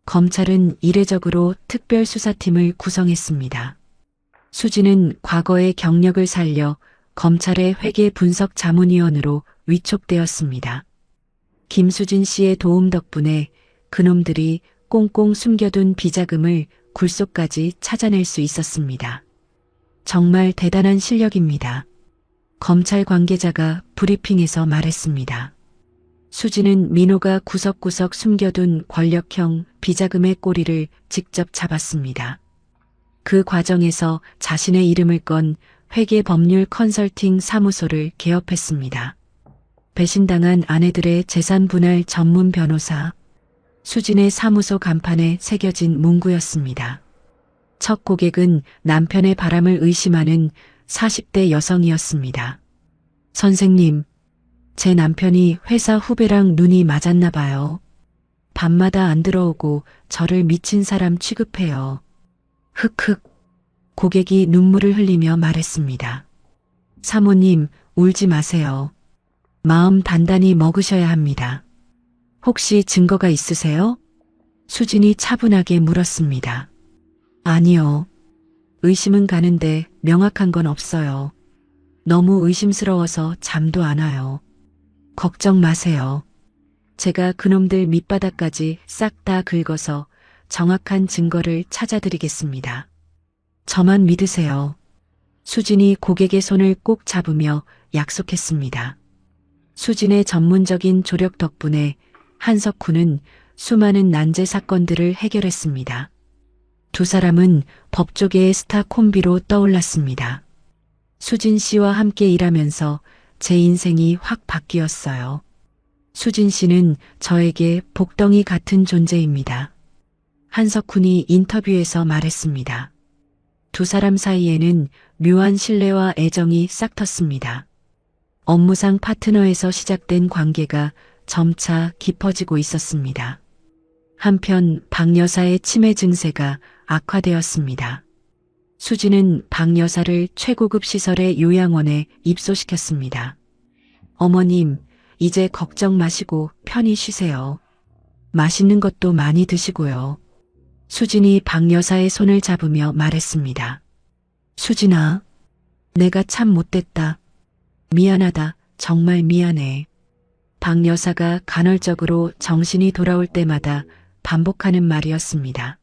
Speaker 1: 검찰은 이례적으로 특별수사팀을 구성했습니다. 수진은 과거의 경력을 살려 검찰의 회계분석자문위원으로 위촉되었습니다. 김수진 씨의 도움 덕분에 그놈들이 꽁꽁 숨겨둔 비자금을 굴속까지 찾아낼 수 있었습니다. 정말 대단한 실력입니다. 검찰 관계자가 브리핑에서 말했습니다. 수진은 민호가 구석구석 숨겨둔 권력형 비자금의 꼬리를 직접 잡았습니다. 그 과정에서 자신의 이름을 건 회계법률 컨설팅 사무소를 개업했습니다. 배신당한 아내들의 재산 분할 전문 변호사, 수진의 사무소 간판에 새겨진 문구였습니다. 첫 고객은 남편의 바람을 의심하는 40대 여성이었습니다. 선생님, 제 남편이 회사 후배랑 눈이 맞았나 봐요. 밤마다 안 들어오고 저를 미친 사람 취급해요. 흑흑. 고객이 눈물을 흘리며 말했습니다. 사모님, 울지 마세요. 마음 단단히 먹으셔야 합니다. 혹시 증거가 있으세요? 수진이 차분하게 물었습니다. 아니요. 의심은 가는데 명확한 건 없어요. 너무 의심스러워서 잠도 안 와요. 걱정 마세요. 제가 그놈들 밑바닥까지 싹 다 긁어서 정확한 증거를 찾아드리겠습니다. 저만 믿으세요. 수진이 고객의 손을 꼭 잡으며 약속했습니다. 수진의 전문적인 조력 덕분에 한석훈은 수많은 난제 사건들을 해결했습니다. 두 사람은 법조계의 스타 콤비로 떠올랐습니다. 수진 씨와 함께 일하면서 제 인생이 확 바뀌었어요. 수진 씨는 저에게 복덩이 같은 존재입니다. 한석훈이 인터뷰에서 말했습니다. 두 사람 사이에는 묘한 신뢰와 애정이 싹텄습니다. 업무상 파트너에서 시작된 관계가 점차 깊어지고 있었습니다. 한편 박 여사의 치매 증세가 악화되었습니다. 수진은 박 여사를 최고급 시설의 요양원에 입소시켰습니다. 어머님, 이제 걱정 마시고 편히 쉬세요. 맛있는 것도 많이 드시고요. 수진이 박 여사의 손을 잡으며 말했습니다. 수진아, 내가 참 못됐다. 미안하다. 정말 미안해. 박 여사가 간헐적으로 정신이 돌아올 때마다 반복하는 말이었습니다.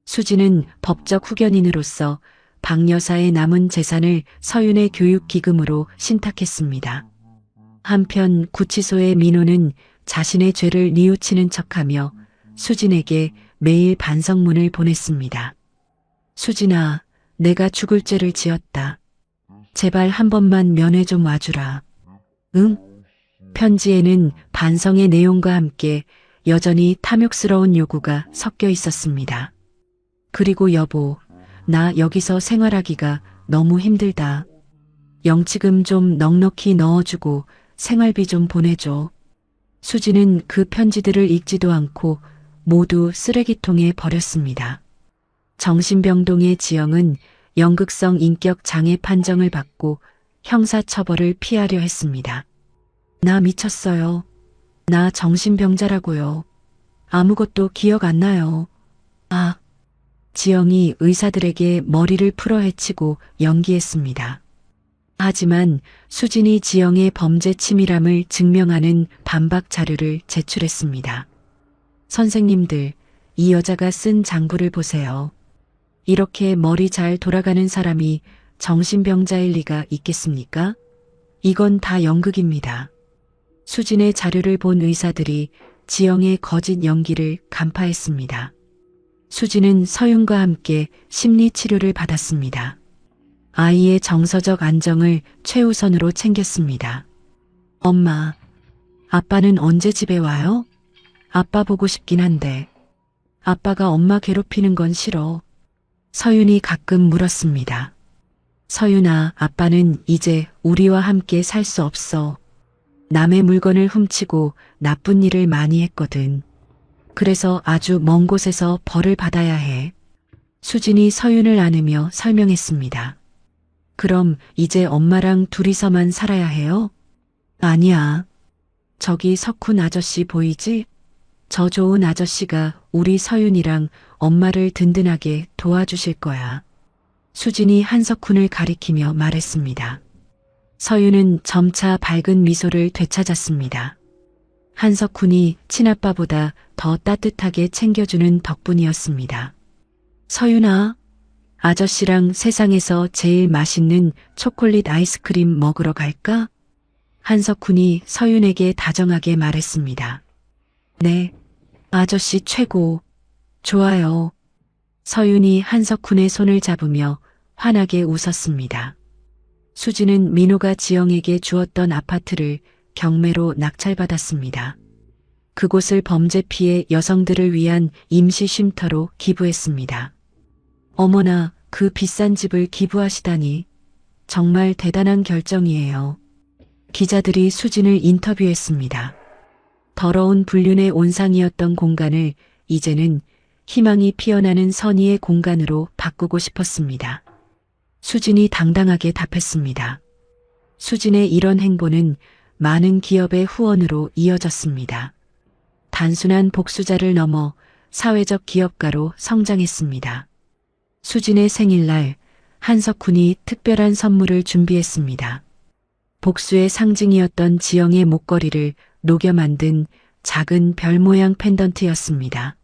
Speaker 1: 수진은 법적 후견인으로서 박 여사의 남은 재산을 서윤의 교육기금으로 신탁했습니다. 한편 구치소의 민호는 자신의 죄를 뉘우치는 척하며 수진에게 매일 반성문을 보냈습니다. 수진아, 내가 죽을 죄를 지었다. 제발 한 번만 면회 좀 와주라. 응? 편지에는 반성의 내용과 함께 여전히 탐욕스러운 요구가 섞여 있었습니다. 그리고 여보, 나 여기서 생활하기가 너무 힘들다. 영치금 좀 넉넉히 넣어주고 생활비 좀 보내줘. 수지는 그 편지들을 읽지도 않고 모두 쓰레기통에 버렸습니다. 정신병동의 지영은 연극성 인격 장애 판정을 받고 형사처벌을 피하려 했습니다. 나 미쳤어요. 나 정신병자라고요. 아무것도 기억 안 나요. 아, 지영이 의사들에게 머리를 풀어 헤치고 연기했습니다. 하지만 수진이 지영의 범죄 치밀함을 증명하는 반박 자료를 제출했습니다. 선생님들, 이 여자가 쓴 장부를 보세요. 이렇게 머리 잘 돌아가는 사람이 정신병자일 리가 있겠습니까? 이건 다 연극입니다. 수진의 자료를 본 의사들이 지영의 거짓 연기를 간파했습니다. 수진은 서윤과 함께 심리치료를 받았습니다. 아이의 정서적 안정을 최우선으로 챙겼습니다. 엄마, 아빠는 언제 집에 와요? 아빠 보고 싶긴 한데. 아빠가 엄마 괴롭히는 건 싫어. 서윤이 가끔 물었습니다. 서윤아, 아빠는 이제 우리와 함께 살 수 없어. 남의 물건을 훔치고 나쁜 일을 많이 했거든. 그래서 아주 먼 곳에서 벌을 받아야 해. 수진이 서윤을 안으며 설명했습니다. 그럼 이제 엄마랑 둘이서만 살아야 해요? 아니야. 저기 석훈 아저씨 보이지? 저 좋은 아저씨가 우리 서윤이랑 엄마를 든든하게 도와주실 거야. 수진이 한석훈을 가리키며 말했습니다. 서윤은 점차 밝은 미소를 되찾았습니다. 한석훈이 친아빠보다 더 따뜻하게 챙겨주는 덕분이었습니다. 서윤아, 아저씨랑 세상에서 제일 맛있는 초콜릿 아이스크림 먹으러 갈까? 한석훈이 서윤에게 다정하게 말했습니다. 네, 아저씨 최고. 좋아요. 서윤이 한석훈의 손을 잡으며 환하게 웃었습니다. 수진은 민호가 지영에게 주었던 아파트를 경매로 낙찰받았습니다. 그곳을 범죄 피해 여성들을 위한 임시 쉼터로 기부했습니다. 어머나, 그 비싼 집을 기부하시다니 정말 대단한 결정이에요. 기자들이 수진을 인터뷰했습니다. 더러운 불륜의 온상이었던 공간을 이제는 희망이 피어나는 선의의 공간으로 바꾸고 싶었습니다. 수진이 당당하게 답했습니다. 수진의 이런 행보는 많은 기업의 후원으로 이어졌습니다. 단순한 복수자를 넘어 사회적 기업가로 성장했습니다. 수진의 생일날 한석훈이 특별한 선물을 준비했습니다. 복수의 상징이었던 지영의 목걸이를 녹여 만든 작은 별 모양 펜던트였습니다.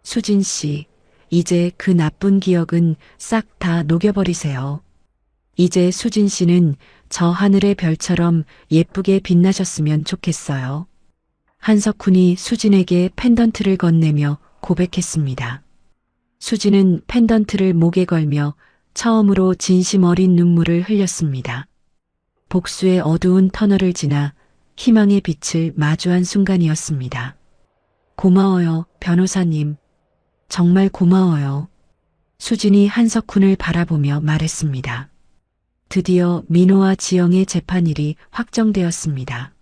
Speaker 1: 수진 씨, 이제 그 나쁜 기억은 싹 다 녹여버리세요. 이제 수진 씨는 저 하늘의 별처럼 예쁘게 빛나셨으면 좋겠어요. 한석훈이 수진에게 펜던트를 건네며 고백했습니다. 수진은 펜던트를 목에 걸며 처음으로 진심 어린 눈물을 흘렸습니다. 복수의 어두운 터널을 지나 희망의 빛을 마주한 순간이었습니다. 고마워요, 변호사님. 정말 고마워요. 수진이 한석훈을 바라보며 말했습니다. 드디어 민호와 지영의 재판일이 확정되었습니다.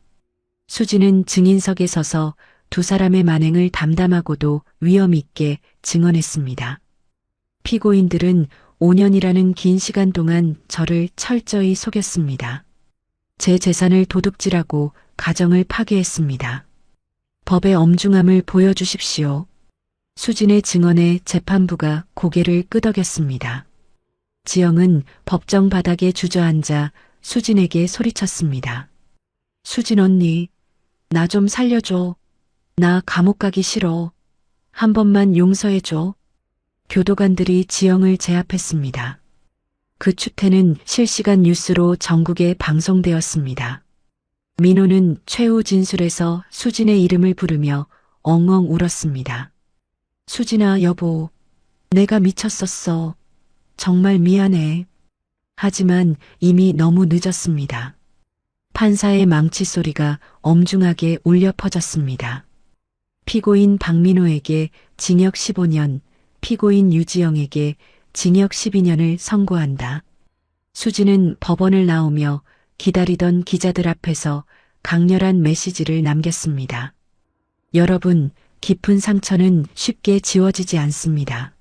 Speaker 1: 수진은 증인석에 서서 두 사람의 만행을 담담하고도 위험 있게 증언했습니다. 피고인들은 5년이라는 긴 시간 동안 저를 철저히 속였습니다. 제 재산을 도둑질하고 가정을 파괴했습니다. 법의 엄중함을 보여주십시오. 수진의 증언에 재판부가 고개를 끄덕였습니다. 지영은 법정 바닥에 주저앉아 수진에게 소리쳤습니다. 수진 언니, 나 좀 살려줘. 나 감옥 가기 싫어. 한 번만 용서해줘. 교도관들이 지영을 제압했습니다. 그 추태는 실시간 뉴스로 전국에 방송되었습니다. 민호는 최후 진술에서 수진의 이름을 부르며 엉엉 울었습니다. 수진아, 여보, 내가 미쳤었어. 정말 미안해. 하지만 이미 너무 늦었습니다. 판사의 망치 소리가 엄중하게 울려 퍼졌습니다. 피고인 박민호에게 징역 15년, 피고인 유지영에게 징역 12년을 선고한다. 수진은 법원을 나오며 기다리던 기자들 앞에서 강렬한 메시지를 남겼습니다. 여러분, 깊은 상처는 쉽게 지워지지 않습니다.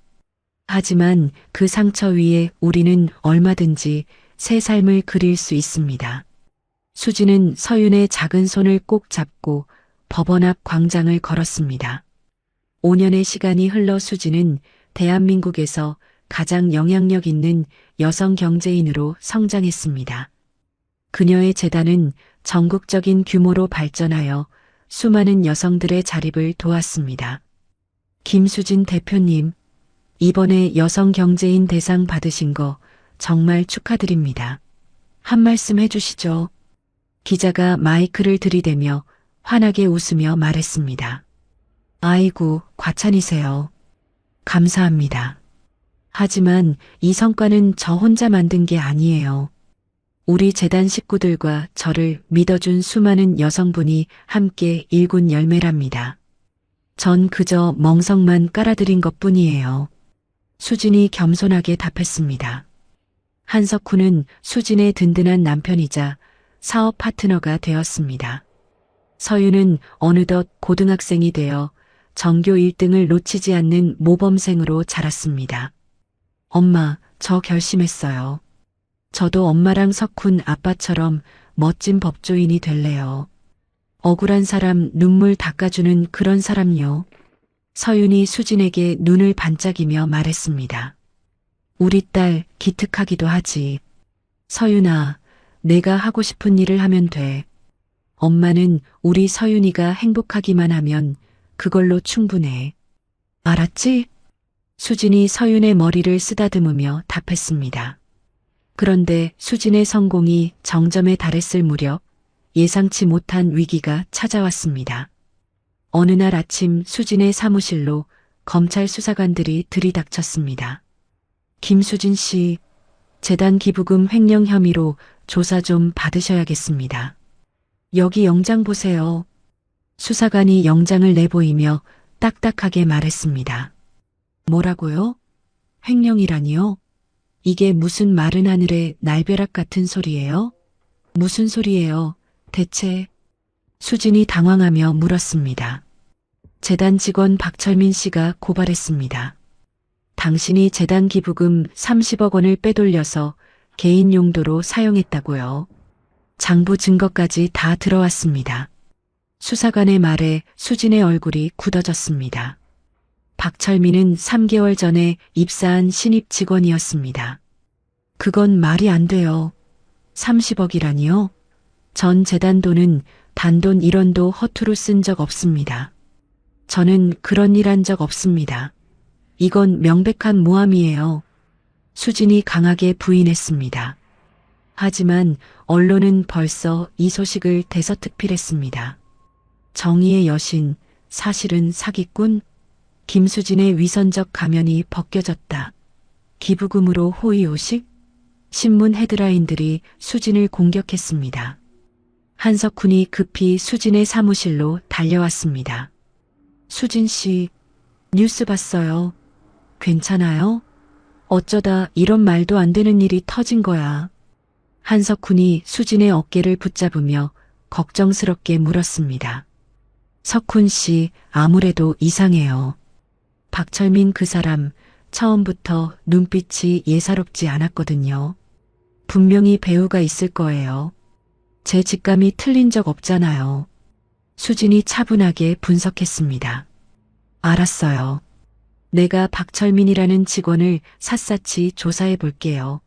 Speaker 1: 하지만 그 상처 위에 우리는 얼마든지 새 삶을 그릴 수 있습니다. 수진은 서윤의 작은 손을 꼭 잡고 법원 앞 광장을 걸었습니다. 5년의 시간이 흘러 수진은 대한민국에서 가장 영향력 있는 여성 경제인으로 성장했습니다. 그녀의 재단은 전국적인 규모로 발전하여 수많은 여성들의 자립을 도왔습니다. 김수진 대표님, 이번에 여성 경제인 대상 받으신 거 정말 축하드립니다. 한 말씀 해주시죠. 기자가 마이크를 들이대며 환하게 웃으며 말했습니다. 아이고, 과찬이세요. 감사합니다. 하지만 이 성과는 저 혼자 만든 게 아니에요. 우리 재단 식구들과 저를 믿어준 수많은 여성분이 함께 일군 열매랍니다. 전 그저 멍석만 깔아드린 것뿐이에요. 수진이 겸손하게 답했습니다. 한석훈은 수진의 든든한 남편이자 사업 파트너가 되었습니다. 서윤은 어느덧 고등학생이 되어 전교 1등을 놓치지 않는 모범생으로 자랐습니다. 엄마, 저 결심했어요. 저도 엄마랑 석훈 아빠처럼 멋진 법조인이 될래요. 억울한 사람 눈물 닦아주는 그런 사람요. 서윤이 수진에게 눈을 반짝이며 말했습니다. 우리 딸 기특하기도 하지. 서윤아, 내가 하고 싶은 일을 하면 돼. 엄마는 우리 서윤이가 행복하기만 하면 그걸로 충분해. 알았지? 수진이 서윤의 머리를 쓰다듬으며 답했습니다. 그런데 수진의 성공이 정점에 달했을 무렵 예상치 못한 위기가 찾아왔습니다. 어느 날 아침 수진의 사무실로 검찰 수사관들이 들이닥쳤습니다. 김수진 씨, 재단 기부금 횡령 혐의로 조사 좀 받으셔야겠습니다. 여기 영장 보세요. 수사관이 영장을 내보이며 딱딱하게 말했습니다. 뭐라고요? 횡령이라니요? 이게 무슨 마른 하늘의 날벼락 같은 소리예요? 무슨 소리예요? 대체? 수진이 당황하며 물었습니다. 재단 직원 박철민 씨가 고발했습니다. 당신이 재단 기부금 30억 원을 빼돌려서 개인 용도로 사용했다고요. 장부 증거까지 다 들어왔습니다. 수사관의 말에 수진의 얼굴이 굳어졌습니다. 박철민은 3개월 전에 입사한 신입 직원이었습니다. 그건 말이 안 돼요. 30억이라니요? 전 재단 돈은 단돈 1원도 허투루 쓴 적 없습니다. 저는 그런 일 한 적 없습니다. 이건 명백한 모함이에요. 수진이 강하게 부인했습니다. 하지만 언론은 벌써 이 소식을 대서특필했습니다. 정의의 여신, 사실은 사기꾼? 김수진의 위선적 가면이 벗겨졌다. 기부금으로 호의호식? 신문 헤드라인들이 수진을 공격했습니다. 한석훈이 급히 수진의 사무실로 달려왔습니다. 수진 씨, 뉴스 봤어요. 괜찮아요? 어쩌다 이런 말도 안 되는 일이 터진 거야. 한석훈이 수진의 어깨를 붙잡으며 걱정스럽게 물었습니다. 석훈 씨, 아무래도 이상해요. 박철민 그 사람 처음부터 눈빛이 예사롭지 않았거든요. 분명히 배우가 있을 거예요. 제 직감이 틀린 적 없잖아요. 수진이 차분하게 분석했습니다. 알았어요. 내가 박철민이라는 직원을 샅샅이 조사해 볼게요.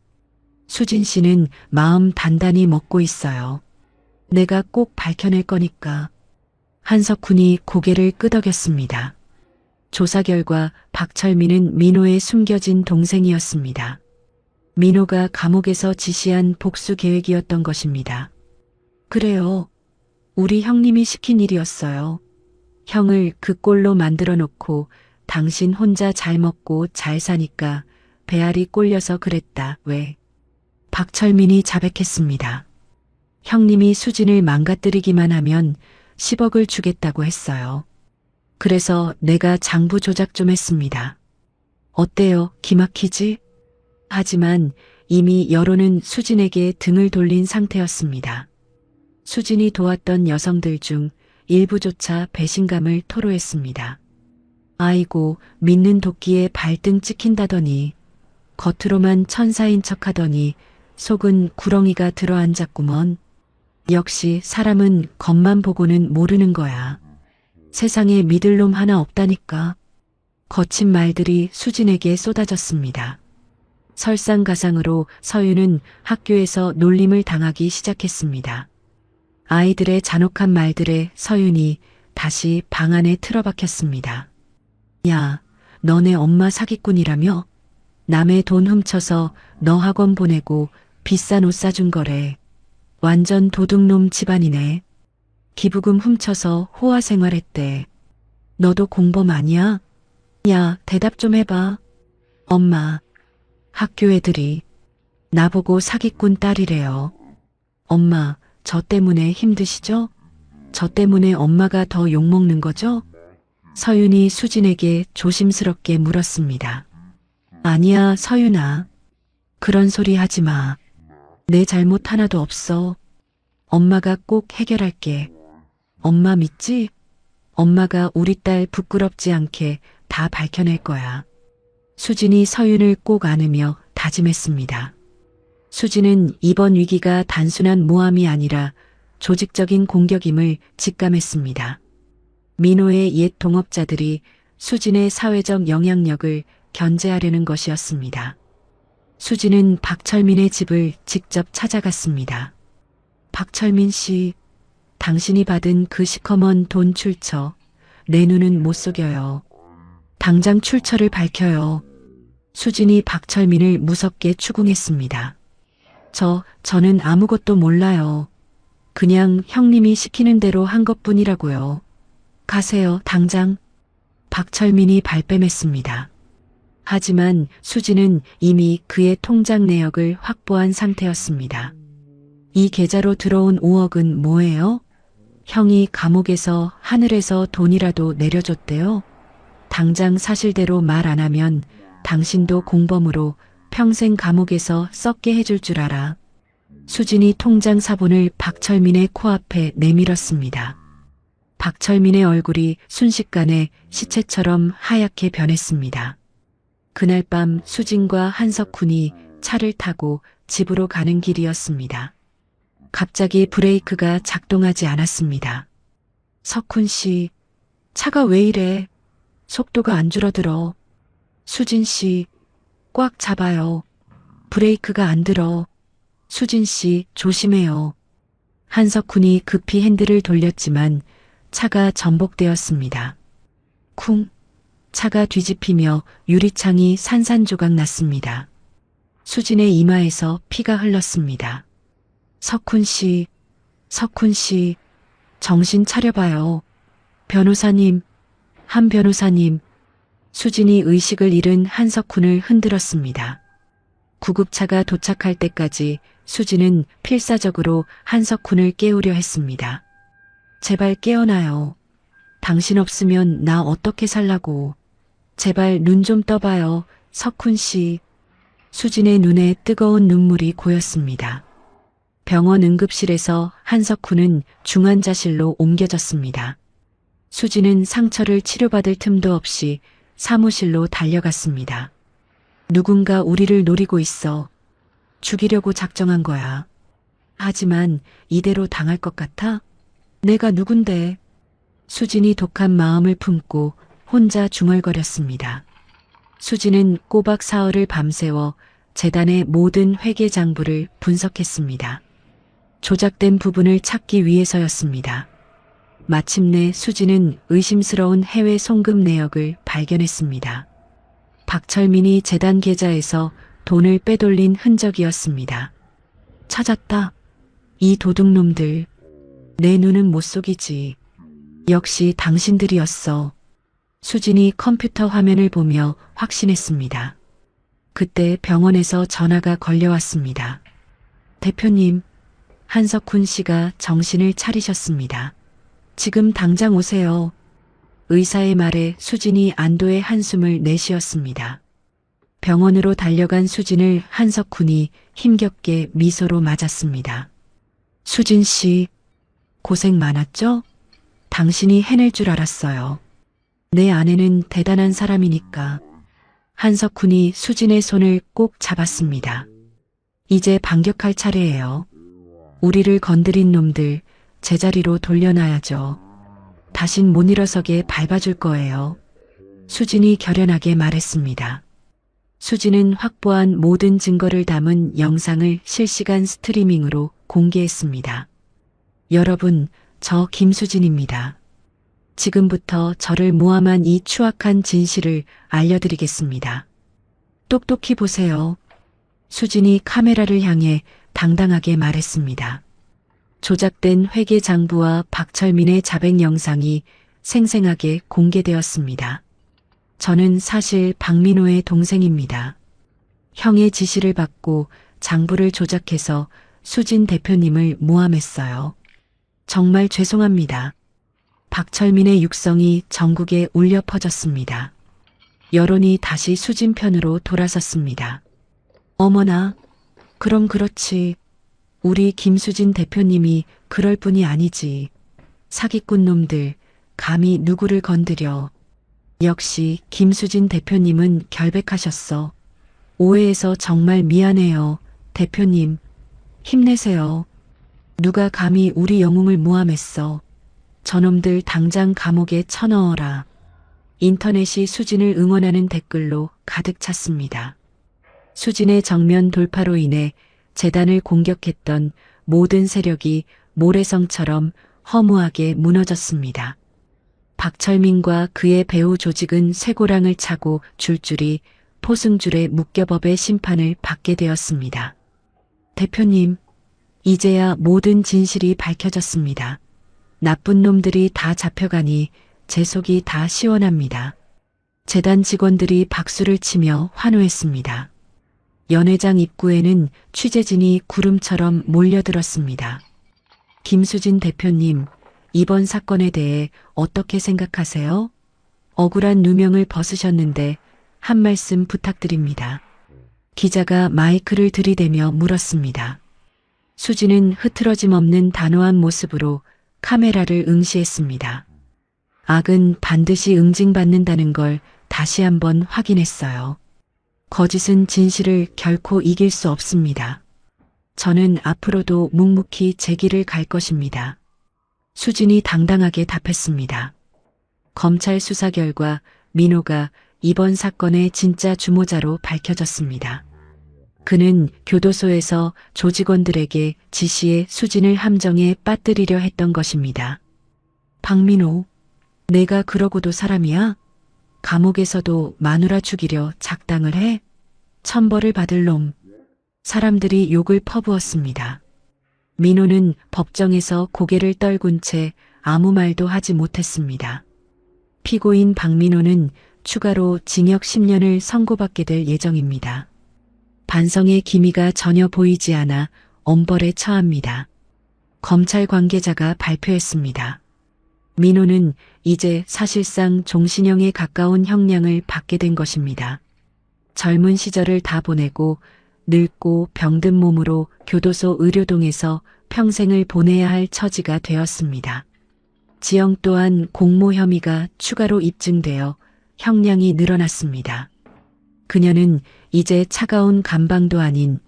Speaker 1: 수진 씨는 마음 단단히 먹고 있어요. 내가 꼭 밝혀낼 거니까. 한석훈이 고개를 끄덕였습니다. 조사 결과 박철민은 민호의 숨겨진 동생이었습니다. 민호가 감옥에서 지시한 복수 계획이었던 것입니다. 그래요. 우리 형님이 시킨 일이었어요. 형을 그 꼴로 만들어 놓고 당신 혼자 잘 먹고 잘 사니까 배알이 꼴려서 그랬다. 왜? 박철민이 자백했습니다. 형님이 수진을 망가뜨리기만 하면 10억을 주겠다고 했어요. 그래서 내가 장부 조작 좀 했습니다. 어때요? 기막히지? 하지만 이미 여론은 수진에게 등을 돌린 상태였습니다. 수진이 도왔던 여성들 중 일부조차 배신감을 토로했습니다. 아이고, 믿는 도끼에 발등 찍힌다더니, 겉으로만 천사인 척하더니 속은 구렁이가 들어앉았구먼. 역시 사람은 겉만 보고는 모르는 거야. 세상에 믿을 놈 하나 없다니까. 거친 말들이 수진에게 쏟아졌습니다. 설상가상으로 서윤은 학교에서 놀림을 당하기 시작했습니다. 아이들의 잔혹한 말들에 서윤이 다시 방 안에 틀어박혔습니다. 야, 너네 엄마 사기꾼이라며? 남의 돈 훔쳐서 너 학원 보내고 비싼 옷 사준 거래. 완전 도둑놈 집안이네. 기부금 훔쳐서 호화 생활했대. 너도 공범 아니야? 야, 대답 좀 해봐. 엄마, 학교 애들이 나보고 사기꾼 딸이래요. 엄마, 저 때문에 힘드시죠? 저 때문에 엄마가 더 욕먹는 거죠? 서윤이 수진에게 조심스럽게 물었습니다. 아니야, 서윤아. 그런 소리 하지 마. 내 잘못 하나도 없어. 엄마가 꼭 해결할게. 엄마 믿지? 엄마가 우리 딸 부끄럽지 않게 다 밝혀낼 거야. 수진이 서윤을 꼭 안으며 다짐했습니다. 수진은 이번 위기가 단순한 모함이 아니라 조직적인 공격임을 직감했습니다. 민호의 옛 동업자들이 수진의 사회적 영향력을 견제하려는 것이었습니다. 수진은 박철민의 집을 직접 찾아갔습니다. 박철민 씨, 당신이 받은 그 시커먼 돈 출처, 내 눈은 못 속여요. 당장 출처를 밝혀요. 수진이 박철민을 무섭게 추궁했습니다. 저는 아무것도 몰라요. 그냥 형님이 시키는 대로 한 것뿐이라고요. 가세요, 당장. 박철민이 발뺌했습니다. 하지만 수진은 이미 그의 통장 내역을 확보한 상태였습니다. 이 계좌로 들어온 5억은 뭐예요? 형이 감옥에서 하늘에서 돈이라도 내려줬대요. 당장 사실대로 말 안 하면 당신도 공범으로 평생 감옥에서 썩게 해줄 줄 알아. 수진이 통장 사본을 박철민의 코앞에 내밀었습니다. 박철민의 얼굴이 순식간에 시체처럼 하얗게 변했습니다. 그날 밤 수진과 한석훈이 차를 타고 집으로 가는 길이었습니다. 갑자기 브레이크가 작동하지 않았습니다. 석훈 씨, 차가 왜 이래? 속도가 안 줄어들어. 수진 씨, 꽉 잡아요. 브레이크가 안 들어. 수진 씨, 조심해요. 한석훈이 급히 핸들을 돌렸지만 차가 전복되었습니다. 쿵! 차가 뒤집히며 유리창이 산산조각 났습니다. 수진의 이마에서 피가 흘렀습니다. 석훈 씨, 정신 차려봐요. 변호사님, 한 변호사님. 수진이 의식을 잃은 한석훈을 흔들었습니다. 구급차가 도착할 때까지 수진은 필사적으로 한석훈을 깨우려 했습니다. 제발 깨어나요. 당신 없으면 나 어떻게 살라고. 제발 눈 좀 떠봐요, 석훈 씨. 수진의 눈에 뜨거운 눈물이 고였습니다. 병원 응급실에서 한석훈은 중환자실로 옮겨졌습니다. 수진은 상처를 치료받을 틈도 없이 사무실로 달려갔습니다. 누군가 우리를 노리고 있어. 죽이려고 작정한 거야. 하지만 이대로 당할 것 같아? 내가 누군데? 수진이 독한 마음을 품고 혼자 중얼거렸습니다. 수진은 꼬박 사흘을 밤새워 재단의 모든 회계 장부를 분석했습니다. 조작된 부분을 찾기 위해서였습니다. 마침내 수진은 의심스러운 해외 송금 내역을 발견했습니다. 박철민이 재단 계좌에서 돈을 빼돌린 흔적이었습니다. 찾았다. 이 도둑놈들. 내 눈은 못 속이지. 역시 당신들이었어. 수진이 컴퓨터 화면을 보며 확신했습니다. 그때 병원에서 전화가 걸려왔습니다. 대표님, 한석훈 씨가 정신을 차리셨습니다. 지금 당장 오세요. 의사의 말에 수진이 안도의 한숨을 내쉬었습니다. 병원으로 달려간 수진을 한석훈이 힘겹게 미소로 맞았습니다. 수진 씨, 고생 많았죠? 당신이 해낼 줄 알았어요. 내 아내는 대단한 사람이니까. 한석훈이 수진의 손을 꼭 잡았습니다. 이제 반격할 차례예요. 우리를 건드린 놈들 제자리로 돌려놔야죠. 다신 못 일어서게 밟아줄 거예요. 수진이 결연하게 말했습니다. 수진은 확보한 모든 증거를 담은 영상을 실시간 스트리밍으로 공개했습니다. 여러분, 저 김수진입니다. 지금부터 저를 모함한 이 추악한 진실을 알려드리겠습니다. 똑똑히 보세요. 수진이 카메라를 향해 당당하게 말했습니다. 조작된 회계 장부와 박철민의 자백 영상이 생생하게 공개되었습니다. 저는 사실 박민호의 동생입니다. 형의 지시를 받고 장부를 조작해서 수진 대표님을 모함했어요. 정말 죄송합니다. 박철민의 육성이 전국에 울려 퍼졌습니다. 여론이 다시 수진 편으로 돌아섰습니다. 어머나, 그럼 그렇지. 우리 김수진 대표님이 그럴 뿐이 아니지. 사기꾼 놈들, 감히 누구를 건드려. 역시 김수진 대표님은 결백하셨어. 오해해서 정말 미안해요. 대표님, 힘내세요. 누가 감히 우리 영웅을 모함했어. 저놈들 당장 감옥에 쳐넣어라. 인터넷이 수진을 응원하는 댓글로 가득 찼습니다. 수진의 정면 돌파로 인해 재단을 공격했던 모든 세력이 모래성처럼 허무하게 무너졌습니다. 박철민과 그의 배후 조직은 쇠고랑을 차고 줄줄이 포승줄에 묶여 법의 심판을 받게 되었습니다. 대표님, 이제야 모든 진실이 밝혀졌습니다. 나쁜 놈들이 다 잡혀가니 제 속이 다 시원합니다. 재단 직원들이 박수를 치며 환호했습니다. 연회장 입구에는 취재진이 구름처럼 몰려들었습니다. 김수진 대표님, 이번 사건에 대해 어떻게 생각하세요? 억울한 누명을 벗으셨는데 한 말씀 부탁드립니다. 기자가 마이크를 들이대며 물었습니다. 수진은 흐트러짐 없는 단호한 모습으로 카메라를 응시했습니다. 악은 반드시 응징받는다는 걸 다시 한번 확인했어요. 거짓은 진실을 결코 이길 수 없습니다. 저는 앞으로도 묵묵히 제 길을 갈 것입니다. 수진이 당당하게 답했습니다. 검찰 수사 결과 민호가 이번 사건의 진짜 주모자로 밝혀졌습니다. 그는 교도소에서 조직원들에게 지시해 수진을 함정에 빠뜨리려 했던 것입니다. 박민호, 내가 그러고도 사람이야? 감옥에서도 마누라 죽이려 작당을 해? 천벌을 받을 놈. 사람들이 욕을 퍼부었습니다. 민호는 법정에서 고개를 떨군 채 아무 말도 하지 못했습니다. 피고인 박민호는 추가로 징역 10년을 선고받게 될 예정입니다. 반성의 기미가 전혀 보이지 않아 엄벌에 처합니다. 검찰 관계자가 발표했습니다. 민호는 이제 사실상 종신형에 가까운 형량을 받게 된 것입니다. 젊은 시절을 다 보내고 늙고 병든 몸으로 교도소 의료동에서 평생을 보내야 할 처지가 되었습니다. 지영 또한 공모 혐의가 추가로 입증되어 형량이 늘어났습니다. 그녀는 이제 차가운 감방도 아닌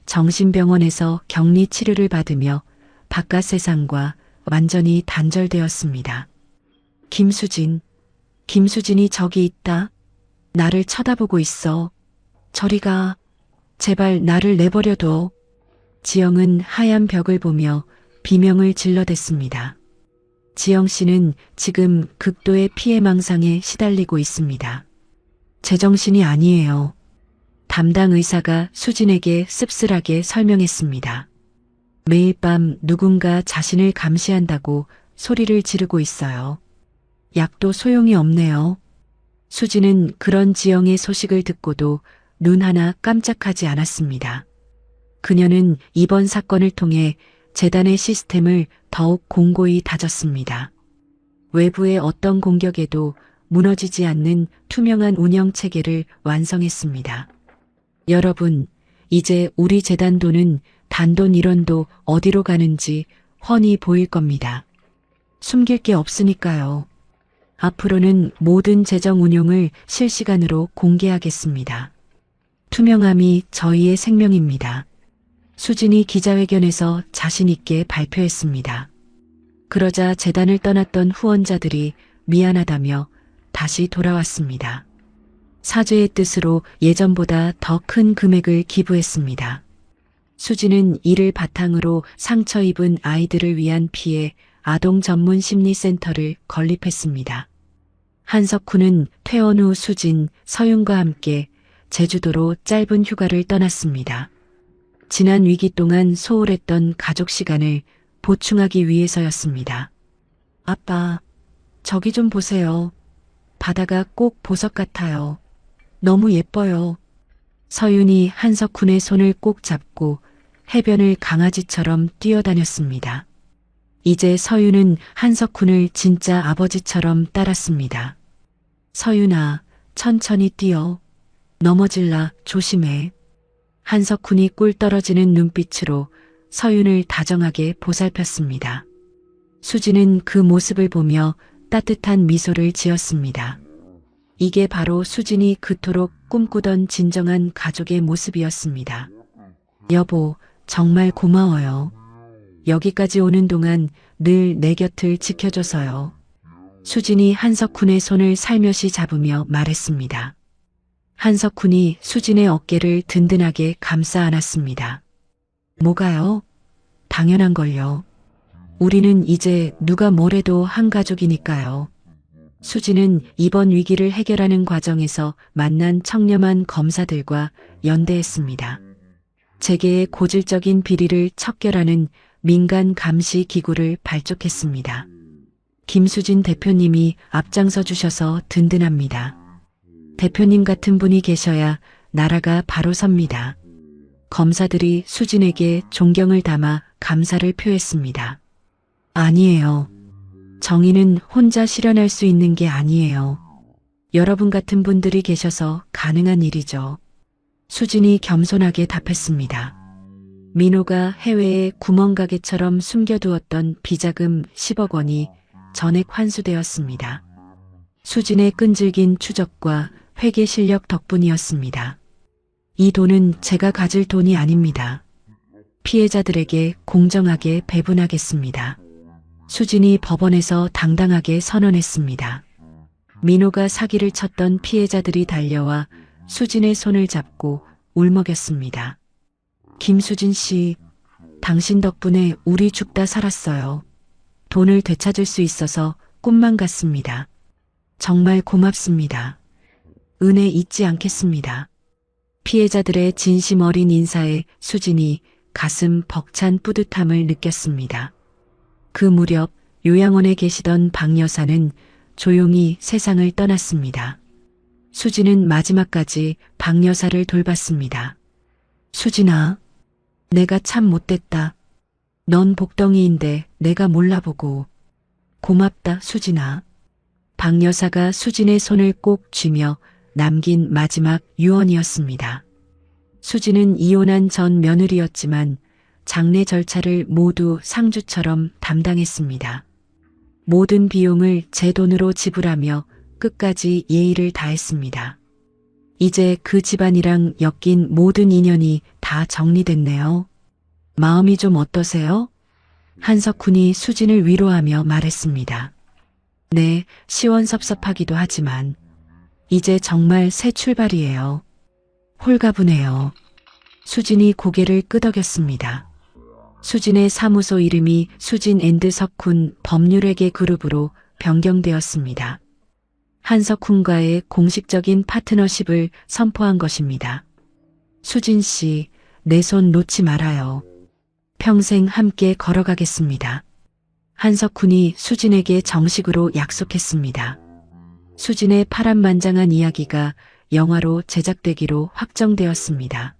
Speaker 1: 정신병원에서 격리 치료를 받으며 바깥 세상과 완전히 단절되었습니다. 김수진이 저기 있다. 나를 쳐다보고 있어. 저리 가. 제발 나를 내버려둬. 지영은 하얀 벽을 보며 비명을 질러댔습니다. 지영 씨는 지금 극도의 피해망상에 시달리고 있습니다. 제정신이 아니에요. 담당 의사가 수진에게 씁쓸하게 설명했습니다. 매일 밤 누군가 자신을 감시한다고 소리를 지르고 있어요. 약도 소용이 없네요. 수진은 그런 지영의 소식을 듣고도 눈 하나 깜짝하지 않았습니다. 그녀는 이번 사건을 통해 재단의 시스템을 더욱 공고히 다졌습니다. 외부의 어떤 공격에도 무너지지 않는 투명한 운영 체계를 완성했습니다. 여러분, 이제 우리 재단도는 단돈 1원도 어디로 가는지 훤히 보일 겁니다. 숨길 게 없으니까요. 앞으로는 모든 재정 운용을 실시간으로 공개하겠습니다. 투명함이 저희의 생명입니다. 수진이 기자회견에서 자신 있게 발표했습니다. 그러자 재단을 떠났던 후원자들이 미안하다며 다시 돌아왔습니다. 사죄의 뜻으로 예전보다 더 큰 금액을 기부했습니다. 수진은 이를 바탕으로 상처 입은 아이들을 위한 피해 아동 전문 심리센터를 건립했습니다. 한석훈은 퇴원 후 수진, 서윤과 함께 제주도로 짧은 휴가를 떠났습니다. 지난 위기 동안 소홀했던 가족 시간을 보충하기 위해서였습니다. 아빠, 저기 좀 보세요. 바다가 꼭 보석 같아요. 너무 예뻐요. 서윤이 한석훈의 손을 꼭 잡고 해변을 강아지처럼 뛰어다녔습니다. 이제 서윤은 한석훈을 진짜 아버지처럼 따랐습니다. 서윤아, 천천히 뛰어. 넘어질라, 조심해. 한석훈이 꿀 떨어지는 눈빛으로 서윤을 다정하게 보살폈습니다. 수지는 그 모습을 보며 따뜻한 미소를 지었습니다. 이게 바로 수진이 그토록 꿈꾸던 진정한 가족의 모습이었습니다. 여보, 정말 고마워요. 여기까지 오는 동안 늘 내 곁을 지켜줘서요. 수진이 한석훈의 손을 살며시 잡으며 말했습니다. 한석훈이 수진의 어깨를 든든하게 감싸 안았습니다. 뭐가요? 당연한 걸요. 우리는 이제 누가 뭐래도 한 가족이니까요. 수진은 이번 위기를 해결하는 과정에서 만난 청렴한 검사들과 연대했습니다. 재계의 고질적인 비리를 척결하는 민간 감시 기구를 발족했습니다. 김수진 대표님이 앞장서 주셔서 든든합니다. 대표님 같은 분이 계셔야 나라가 바로 섭니다. 검사들이 수진에게 존경을 담아 감사를 표했습니다. 아니에요. 정의는 혼자 실현할 수 있는 게 아니에요. 여러분 같은 분들이 계셔서 가능한 일이죠. 수진이 겸손하게 답했습니다. 민호가 해외에 구멍가게처럼 숨겨두었던 비자금 10억 원이 전액 환수되었습니다. 수진의 끈질긴 추적과 회계 실력 덕분이었습니다. 이 돈은 제가 가질 돈이 아닙니다. 피해자들에게 공정하게 배분하겠습니다. 수진이 법원에서 당당하게 선언했습니다. 민호가 사기를 쳤던 피해자들이 달려와 수진의 손을 잡고 울먹였습니다. 김수진 씨, 당신 덕분에 우리 죽다 살았어요. 돈을 되찾을 수 있어서 꿈만 같습니다. 정말 고맙습니다. 은혜 잊지 않겠습니다. 피해자들의 진심 어린 인사에 수진이 가슴 벅찬 뿌듯함을 느꼈습니다. 그 무렵 요양원에 계시던 박 여사는 조용히 세상을 떠났습니다. 수진은 마지막까지 박 여사를 돌봤습니다. 수진아, 내가 참 못됐다. 넌 복덩이인데 내가 몰라보고. 고맙다, 수진아. 박 여사가 수진의 손을 꼭 쥐며 남긴 마지막 유언이었습니다. 수진은 이혼한 전 며느리였지만 장례 절차를 모두 상주처럼 담당했습니다. 모든 비용을 제 돈으로 지불하며 끝까지 예의를 다했습니다. 이제 그 집안이랑 엮인 모든 인연이 다 정리됐네요. 마음이 좀 어떠세요? 한석훈이 수진을 위로하며 말했습니다. 네, 시원섭섭하기도 하지만 이제 정말 새 출발이에요. 홀가분해요. 수진이 고개를 끄덕였습니다. 수진의 사무소 이름이 수진 앤드 석훈 법률회계 그룹으로 변경되었습니다. 한석훈과의 공식적인 파트너십을 선포한 것입니다. 수진 씨, 내 손 놓지 말아요. 평생 함께 걸어가겠습니다. 한석훈이 수진에게 정식으로 약속했습니다. 수진의 파란만장한 이야기가 영화로 제작되기로 확정되었습니다.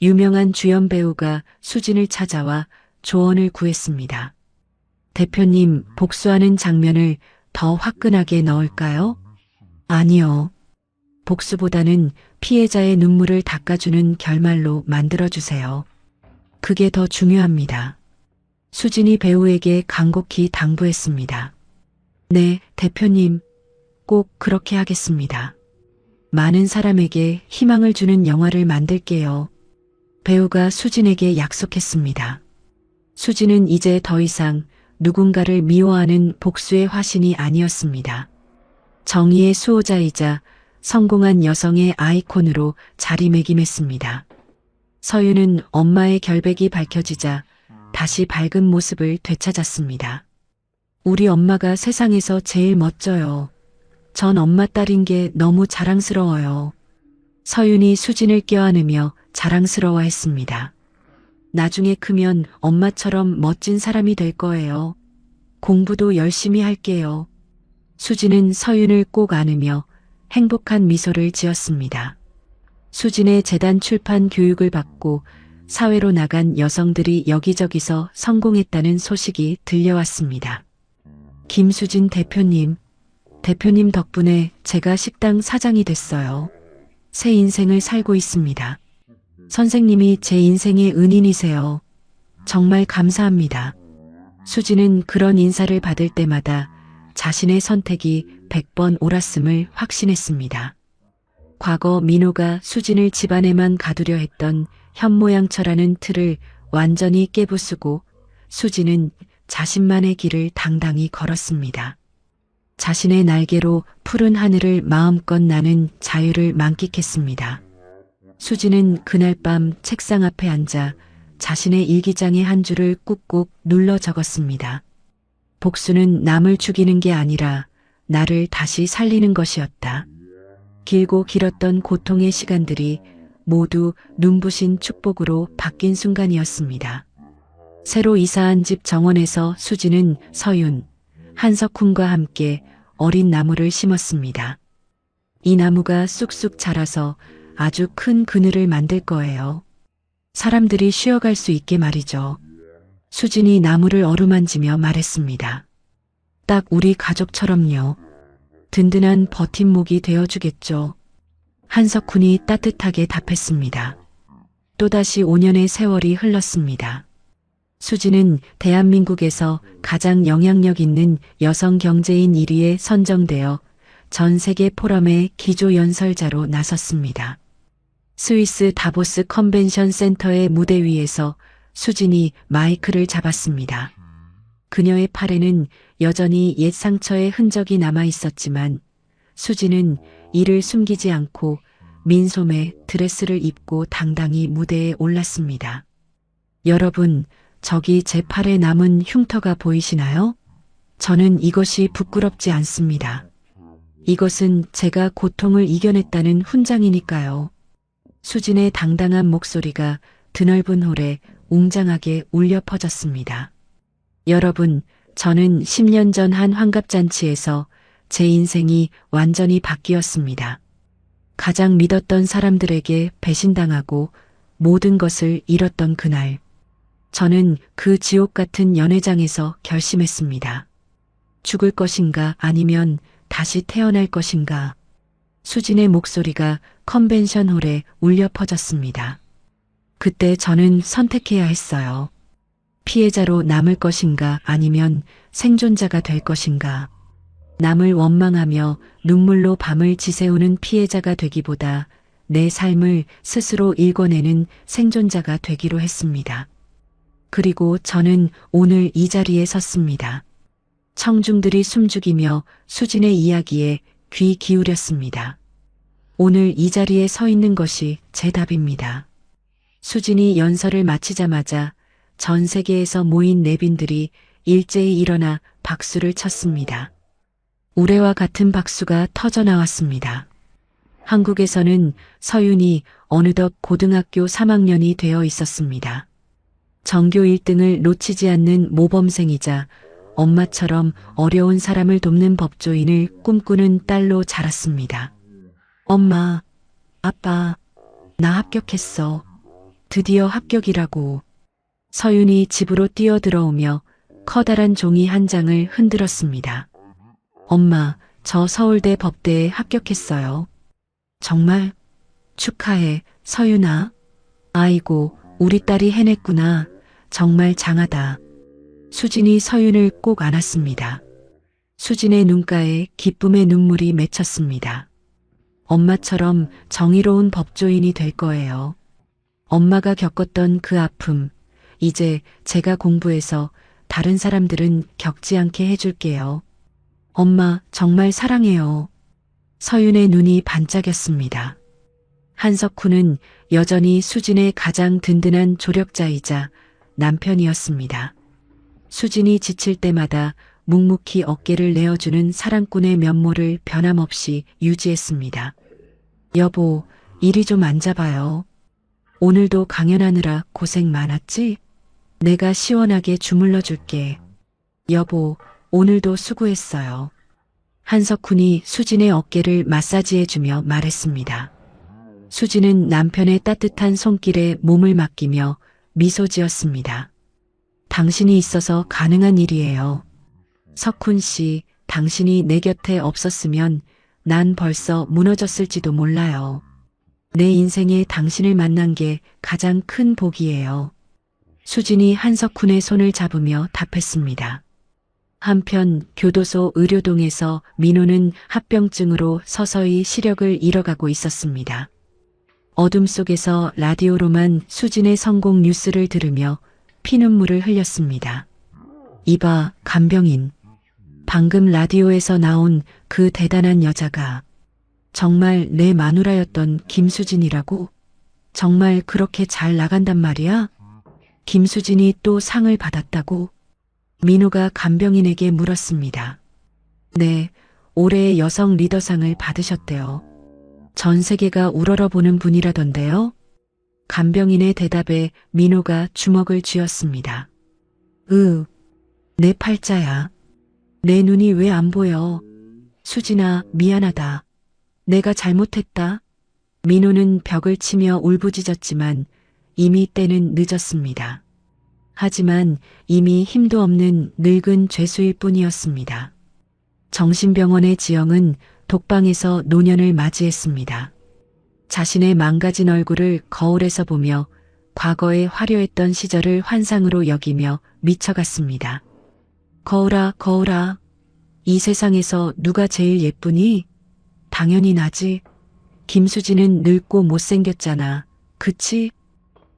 Speaker 1: 유명한 주연 배우가 수진을 찾아와 조언을 구했습니다. 대표님, 복수하는 장면을 더 화끈하게 넣을까요? 아니요. 복수보다는 피해자의 눈물을 닦아주는 결말로 만들어주세요. 그게 더 중요합니다. 수진이 배우에게 간곡히 당부했습니다. 네, 대표님. 꼭 그렇게 하겠습니다. 많은 사람에게 희망을 주는 영화를 만들게요. 배우가 수진에게 약속했습니다. 수진은 이제 더 이상 누군가를 미워하는 복수의 화신이 아니었습니다. 정의의 수호자이자 성공한 여성의 아이콘으로 자리매김했습니다. 서윤은 엄마의 결백이 밝혀지자 다시 밝은 모습을 되찾았습니다. 우리 엄마가 세상에서 제일 멋져요. 전 엄마 딸인 게 너무 자랑스러워요. 서윤이 수진을 껴안으며 자랑스러워했습니다. 나중에 크면 엄마처럼 멋진 사람이 될 거예요. 공부도 열심히 할게요. 수진은 서윤을 꼭 안으며 행복한 미소를 지었습니다. 수진의 재단 출판 교육을 받고 사회로 나간 여성들이 여기저기서 성공했다는 소식이 들려왔습니다. 김수진 대표님 덕분에 제가 식당 사장이 됐어요. 새 인생을 살고 있습니다. 선생님이 제 인생의 은인이세요. 정말 감사합니다. 수진은 그런 인사를 받을 때마다 자신의 선택이 100번 옳았음을 확신했습니다. 과거 민호가 수진을 집안에만 가두려 했던 현모양처라는 틀을 완전히 깨부수고 수진은 자신만의 길을 당당히 걸었습니다. 자신의 날개로 푸른 하늘을 마음껏 나는 자유를 만끽했습니다. 수진은 그날 밤 책상 앞에 앉아 자신의 일기장의 한 줄을 꾹꾹 눌러 적었습니다. 복수는 남을 죽이는 게 아니라 나를 다시 살리는 것이었다. 길고 길었던 고통의 시간들이 모두 눈부신 축복으로 바뀐 순간이었습니다. 새로 이사한 집 정원에서 수진은 서윤, 한석훈과 함께 어린 나무를 심었습니다. 이 나무가 쑥쑥 자라서 아주 큰 그늘을 만들 거예요. 사람들이 쉬어갈 수 있게 말이죠. 수진이 나무를 어루만지며 말했습니다. 딱 우리 가족처럼요. 든든한 버팀목이 되어주겠죠. 한석훈이 따뜻하게 답했습니다. 또다시 5년의 세월이 흘렀습니다. 수진은 대한민국에서 가장 영향력 있는 여성 경제인 1위에 선정되어 전 세계 포럼의 기조연설자로 나섰습니다. 스위스 다보스 컨벤션 센터의 무대 위에서 수진이 마이크를 잡았습니다. 그녀의 팔에는 여전히 옛 상처의 흔적이 남아 있었지만 수진은 이를 숨기지 않고 민소매 드레스를 입고 당당히 무대에 올랐습니다. 여러분, 저기 제 팔에 남은 흉터가 보이시나요? 저는 이것이 부끄럽지 않습니다. 이것은 제가 고통을 이겨냈다는 훈장이니까요. 수진의 당당한 목소리가 드넓은 홀에 웅장하게 울려 퍼졌습니다. 여러분, 저는 10년 전 한 환갑잔치에서 제 인생이 완전히 바뀌었습니다. 가장 믿었던 사람들에게 배신당하고 모든 것을 잃었던 그날, 저는 그 지옥 같은 연회장에서 결심했습니다. 죽을 것인가 아니면 다시 태어날 것인가. 수진의 목소리가 컨벤션 홀에 울려 퍼졌습니다. 그때 저는 선택해야 했어요. 피해자로 남을 것인가 아니면 생존자가 될 것인가. 남을 원망하며 눈물로 밤을 지새우는 피해자가 되기보다 내 삶을 스스로 읽어내는 생존자가 되기로 했습니다. 그리고 저는 오늘 이 자리에 섰습니다. 청중들이 숨죽이며 수진의 이야기에 귀 기울였습니다. 오늘 이 자리에 서 있는 것이 제 답입니다. 수진이 연설을 마치자마자 전 세계에서 모인 내빈들이 일제히 일어나 박수를 쳤습니다. 우레와 같은 박수가 터져나왔습니다. 한국에서는 서윤이 어느덧 고등학교 3학년이 되어 있었습니다. 전교 1등을 놓치지 않는 모범생이자 엄마처럼 어려운 사람을 돕는 법조인을 꿈꾸는 딸로 자랐습니다. 엄마, 아빠, 나 합격했어. 드디어 합격이라고. 서윤이 집으로 뛰어들어오며 커다란 종이 한 장을 흔들었습니다. 엄마, 저 서울대 법대에 합격했어요. 정말? 축하해, 서윤아. 아이고, 우리 딸이 해냈구나. 정말 장하다. 수진이 서윤을 꼭 안았습니다. 수진의 눈가에 기쁨의 눈물이 맺혔습니다. 엄마처럼 정의로운 법조인이 될 거예요. 엄마가 겪었던 그 아픔, 이제 제가 공부해서 다른 사람들은 겪지 않게 해줄게요. 엄마, 정말 사랑해요. 서윤의 눈이 반짝였습니다. 한석훈은 여전히 수진의 가장 든든한 조력자이자 남편이었습니다. 수진이 지칠 때마다 묵묵히 어깨를 내어주는 사랑꾼의 면모를 변함없이 유지했습니다. 여보, 이리 좀 앉아봐요. 오늘도 강연하느라 고생 많았지? 내가 시원하게 주물러 줄게. 여보, 오늘도 수고했어요. 한석훈이 수진의 어깨를 마사지해주며 말했습니다. 수진은 남편의 따뜻한 손길에 몸을 맡기며 미소 지었습니다. 당신이 있어서 가능한 일이에요. 석훈 씨, 당신이 내 곁에 없었으면 난 벌써 무너졌을지도 몰라요. 내 인생에 당신을 만난 게 가장 큰 복이에요. 수진이 한석훈의 손을 잡으며 답했습니다. 한편 교도소 의료동에서 민호는 합병증으로 서서히 시력을 잃어가고 있었습니다. 어둠 속에서 라디오로만 수진의 성공 뉴스를 들으며 피눈물을 흘렸습니다. 이봐, 간병인. 방금 라디오에서 나온 그 대단한 여자가 정말 내 마누라였던 김수진이라고? 정말 그렇게 잘 나간단 말이야? 김수진이 또 상을 받았다고? 민호가 간병인에게 물었습니다. 네, 올해의 여성 리더상을 받으셨대요. 전 세계가 우러러보는 분이라던데요? 간병인의 대답에 민호가 주먹을 쥐었습니다. 내 팔자야. 내 눈이 왜 안 보여? 수진아, 미안하다. 내가 잘못했다. 민호는 벽을 치며 울부짖었지만 이미 때는 늦었습니다. 하지만 이미 힘도 없는 늙은 죄수일 뿐이었습니다. 정신병원의 지영은 독방에서 노년을 맞이했습니다. 자신의 망가진 얼굴을 거울에서 보며 과거의 화려했던 시절을 환상으로 여기며 미쳐갔습니다. 거울아, 거울아. 이 세상에서 누가 제일 예쁘니? 당연히 나지. 김수진은 늙고 못생겼잖아. 그치?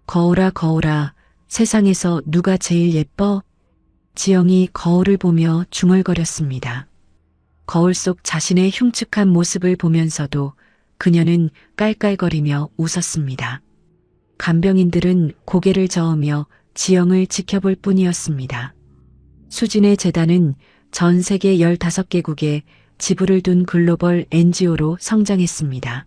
Speaker 1: 거울아, 거울아. 세상에서 누가 제일 예뻐? 지영이 거울을 보며 중얼거렸습니다. 거울 속 자신의 흉측한 모습을 보면서도 그녀는 깔깔거리며 웃었습니다. 간병인들은 고개를 저으며 지영을 지켜볼 뿐이었습니다. 수진의 재단은 전 세계 15개국에 지부를 둔 글로벌 NGO로 성장했습니다.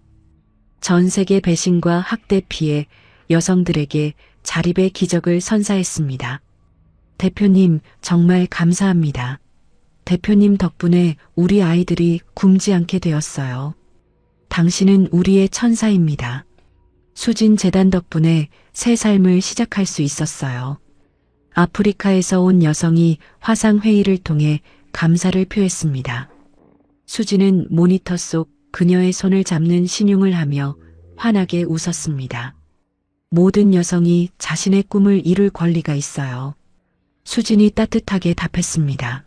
Speaker 1: 전 세계 배신과 학대 피해 여성들에게 자립의 기적을 선사했습니다. 대표님, 정말 감사합니다. 대표님 덕분에 우리 아이들이 굶지 않게 되었어요. 당신은 우리의 천사입니다. 수진 재단 덕분에 새 삶을 시작할 수 있었어요. 아프리카에서 온 여성이 화상회의를 통해 감사를 표했습니다. 수진은 모니터 속 그녀의 손을 잡는 신용을 하며 환하게 웃었습니다. 모든 여성이 자신의 꿈을 이룰 권리가 있어요. 수진이 따뜻하게 답했습니다.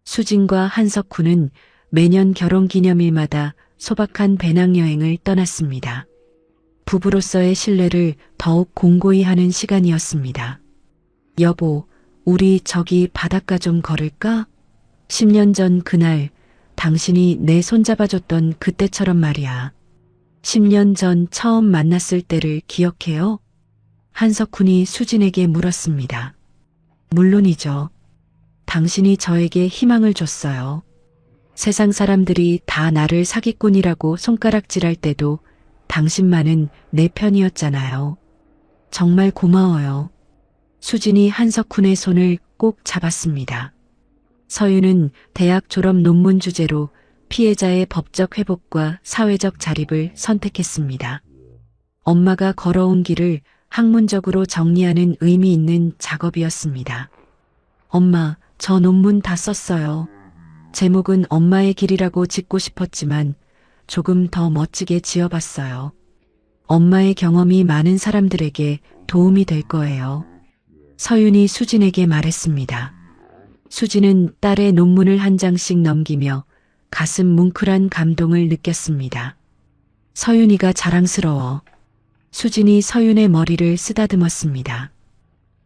Speaker 1: 수진과 한석훈은 매년 결혼기념일마다 소박한 배낭여행을 떠났습니다. 부부로서의 신뢰를 더욱 공고히 하는 시간이었습니다. 여보, 우리 저기 바닷가 좀 걸을까? 10년 전 그날 당신이 내 손잡아줬던 그때처럼 말이야. 10년 전 처음 만났을 때를 기억해요? 한석훈이 수진에게 물었습니다. 물론이죠. 당신이 저에게 희망을 줬어요. 세상 사람들이 다 나를 사기꾼이라고 손가락질할 때도 당신만은 내 편이었잖아요. 정말 고마워요. 수진이 한석훈의 손을 꼭 잡았습니다. 서윤은 대학 졸업 논문 주제로 피해자의 법적 회복과 사회적 자립을 선택했습니다. 엄마가 걸어온 길을 학문적으로 정리하는 의미 있는 작업이었습니다. 엄마, 저 논문 다 썼어요. 제목은 엄마의 길이라고 짓고 싶었지만 조금 더 멋지게 지어봤어요. 엄마의 경험이 많은 사람들에게 도움이 될 거예요. 서윤이 수진에게 말했습니다. 수진은 딸의 논문을 한 장씩 넘기며 가슴 뭉클한 감동을 느꼈습니다. 서윤이가 자랑스러워. 수진이 서윤의 머리를 쓰다듬었습니다.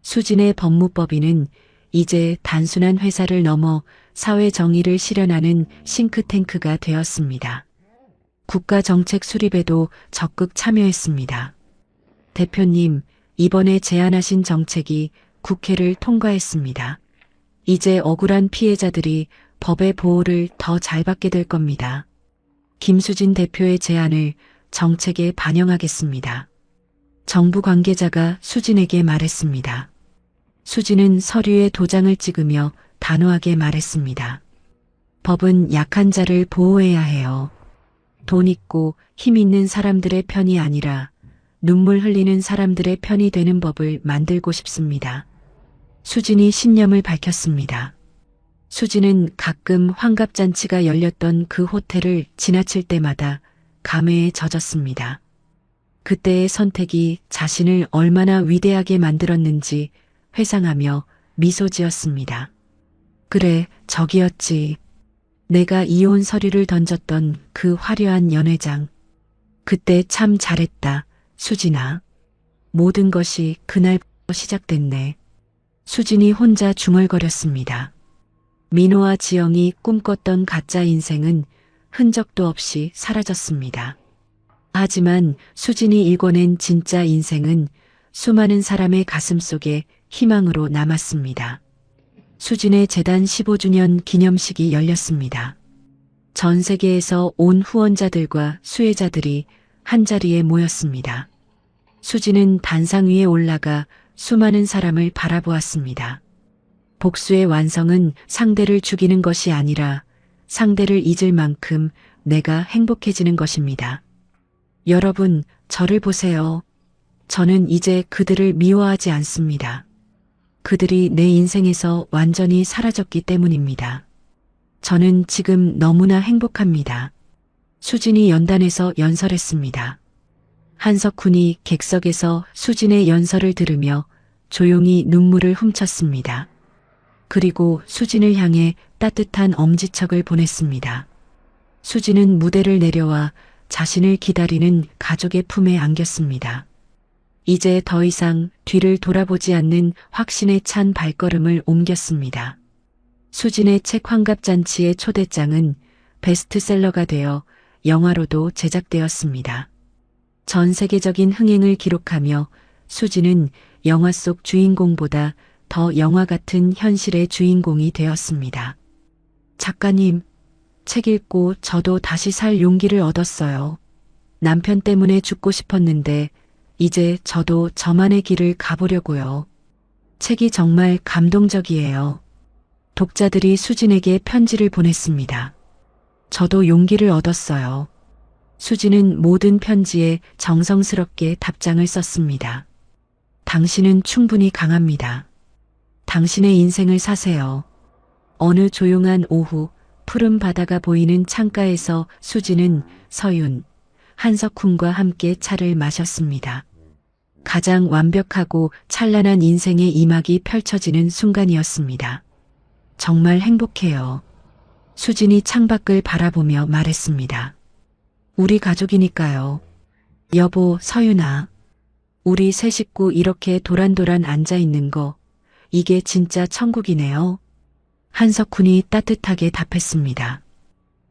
Speaker 1: 수진의 법무법인은 이제 단순한 회사를 넘어 사회 정의를 실현하는 싱크탱크가 되었습니다. 국가 정책 수립에도 적극 참여했습니다. 대표님, 이번에 제안하신 정책이 국회를 통과했습니다. 이제 억울한 피해자들이 법의 보호를 더 잘 받게 될 겁니다. 김수진 대표의 제안을 정책에 반영하겠습니다. 정부 관계자가 수진에게 말했습니다. 수진은 서류에 도장을 찍으며 단호하게 말했습니다. 법은 약한 자를 보호해야 해요. 돈 있고 힘 있는 사람들의 편이 아니라 눈물 흘리는 사람들의 편이 되는 법을 만들고 싶습니다. 수진이 신념을 밝혔습니다. 수진은 가끔 환갑잔치가 열렸던 그 호텔을 지나칠 때마다 감회에 젖었습니다. 그때의 선택이 자신을 얼마나 위대하게 만들었는지 회상하며 미소 지었습니다. 그래, 저기였지. 내가 이혼 서류를 던졌던 그 화려한 연회장. 그때 참 잘했다, 수진아. 모든 것이 그날부터 시작됐네. 수진이 혼자 중얼거렸습니다. 민호와 지영이 꿈꿨던 가짜 인생은 흔적도 없이 사라졌습니다. 하지만 수진이 일궈낸 진짜 인생은 수많은 사람의 가슴속에 희망으로 남았습니다. 수진의 재단 15주년 기념식이 열렸습니다. 전 세계에서 온 후원자들과 수혜자들이 한자리에 모였습니다. 수진은 단상 위에 올라가 수많은 사람을 바라보았습니다. 복수의 완성은 상대를 죽이는 것이 아니라 상대를 잊을 만큼 내가 행복해지는 것입니다. 여러분, 저를 보세요. 저는 이제 그들을 미워하지 않습니다. 그들이 내 인생에서 완전히 사라졌기 때문입니다. 저는 지금 너무나 행복합니다. 수진이 연단에서 연설했습니다. 한석훈이 객석에서 수진의 연설을 들으며 조용히 눈물을 훔쳤습니다. 그리고 수진을 향해 따뜻한 엄지척을 보냈습니다. 수진은 무대를 내려와 자신을 기다리는 가족의 품에 안겼습니다. 이제 더 이상 뒤를 돌아보지 않는 확신에 찬 발걸음을 옮겼습니다. 수진의 책 환갑잔치의 초대장은 베스트셀러가 되어 영화로도 제작되었습니다. 전 세계적인 흥행을 기록하며 수진은 영화 속 주인공보다 더 영화 같은 현실의 주인공이 되었습니다. 작가님, 책 읽고 저도 다시 살 용기를 얻었어요. 남편 때문에 죽고 싶었는데 이제 저도 저만의 길을 가보려고요. 책이 정말 감동적이에요. 독자들이 수진에게 편지를 보냈습니다. 저도 용기를 얻었어요. 수진은 모든 편지에 정성스럽게 답장을 썼습니다. 당신은 충분히 강합니다. 당신의 인생을 사세요. 어느 조용한 오후 푸른 바다가 보이는 창가에서 수진은 서윤, 한석훈과 함께 차를 마셨습니다. 가장 완벽하고 찬란한 인생의 이막이 펼쳐지는 순간이었습니다. 정말 행복해요. 수진이 창밖을 바라보며 말했습니다. 우리 가족이니까요. 여보, 서윤아. 우리 세 식구 이렇게 도란도란 앉아있는 거, 이게 진짜 천국이네요. 한석훈이 따뜻하게 답했습니다.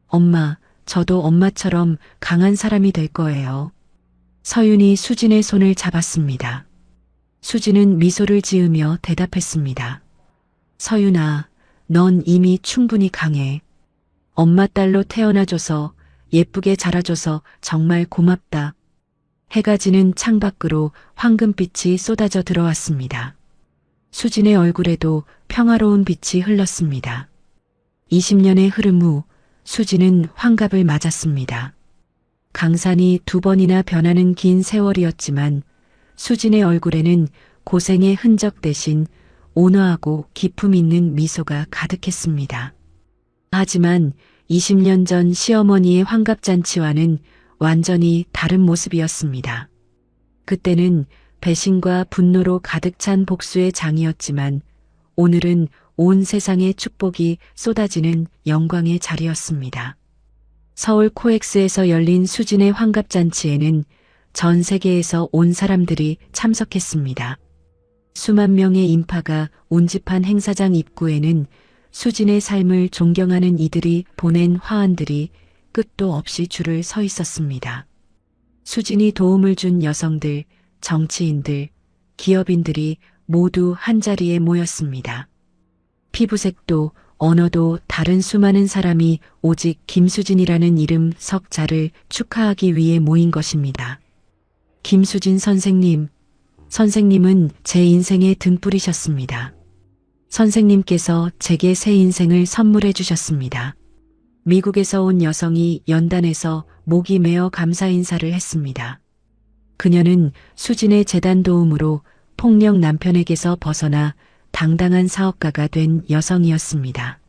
Speaker 1: 엄마, 저도 엄마처럼 강한 사람이 될 거예요. 서윤이 수진의 손을 잡았습니다. 수진은 미소를 지으며 대답했습니다. 서윤아, 넌 이미 충분히 강해. 엄마 딸로 태어나줘서 예쁘게 자라줘서 정말 고맙다. 해가 지는 창밖으로 황금빛이 쏟아져 들어왔습니다. 수진의 얼굴에도 평화로운 빛이 흘렀습니다. 20년의 흐름 후 수진은 환갑을 맞았습니다. 강산이 2번이나 변하는 긴 세월이었지만 수진의 얼굴에는 고생의 흔적 대신 온화하고 기품 있는 미소가 가득했습니다. 하지만 20년 전 시어머니의 환갑잔치와는 완전히 다른 모습이었습니다. 그때는 배신과 분노로 가득 찬 복수의 장이었지만 오늘은 온 세상의 축복이 쏟아지는 영광의 자리였습니다. 서울 코엑스에서 열린 수진의 환갑잔치에는 전 세계에서 온 사람들이 참석했습니다. 수만 명의 인파가 운집한 행사장 입구에는 수진의 삶을 존경하는 이들이 보낸 화환들이 끝도 없이 줄을 서 있었습니다. 수진이 도움을 준 여성들, 정치인들, 기업인들이 모두 한자리에 모였습니다. 피부색도 언어도 다른 수많은 사람이 오직 김수진이라는 이름 석자를 축하하기 위해 모인 것입니다. 김수진 선생님, 선생님은 제 인생의 등불이셨습니다. 선생님께서 제게 새 인생을 선물해 주셨습니다. 미국에서 온 여성이 연단에서 목이 메어 감사 인사를 했습니다. 그녀는 수진의 재단 도움으로 폭력 남편에게서 벗어나 당당한 사업가가 된 여성이었습니다.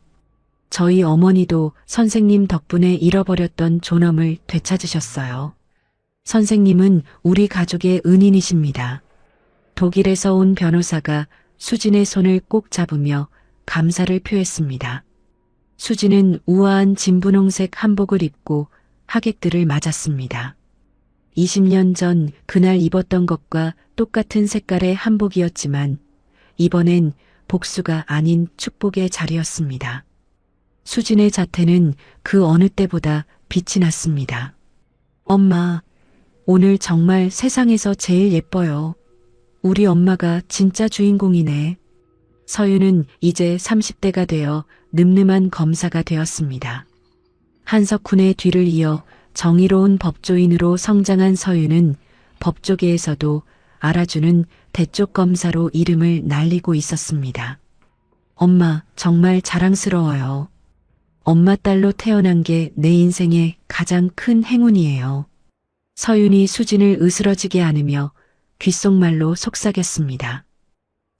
Speaker 1: 저희 어머니도 선생님 덕분에 잃어버렸던 존엄을 되찾으셨어요. 선생님은 우리 가족의 은인이십니다. 독일에서 온 변호사가 수진의 손을 꼭 잡으며 감사를 표했습니다. 수진은 우아한 진분홍색 한복을 입고 하객들을 맞았습니다. 20년 전 그날 입었던 것과 똑같은 색깔의 한복이었지만 이번엔 복수가 아닌 축복의 자리였습니다. 수진의 자태는 그 어느 때보다 빛이 났습니다. 엄마, 오늘 정말 세상에서 제일 예뻐요. 우리 엄마가 진짜 주인공이네. 서윤은 이제 30대가 되어 늠름한 검사가 되었습니다. 한석훈의 뒤를 이어 정의로운 법조인으로 성장한 서윤은 법조계에서도 알아주는 대쪽 검사로 이름을 날리고 있었습니다. 엄마, 정말 자랑스러워요. 엄마 딸로 태어난 게 내 인생의 가장 큰 행운이에요. 서윤이 수진을 으스러지게 안으며 귓속말로 속삭였습니다.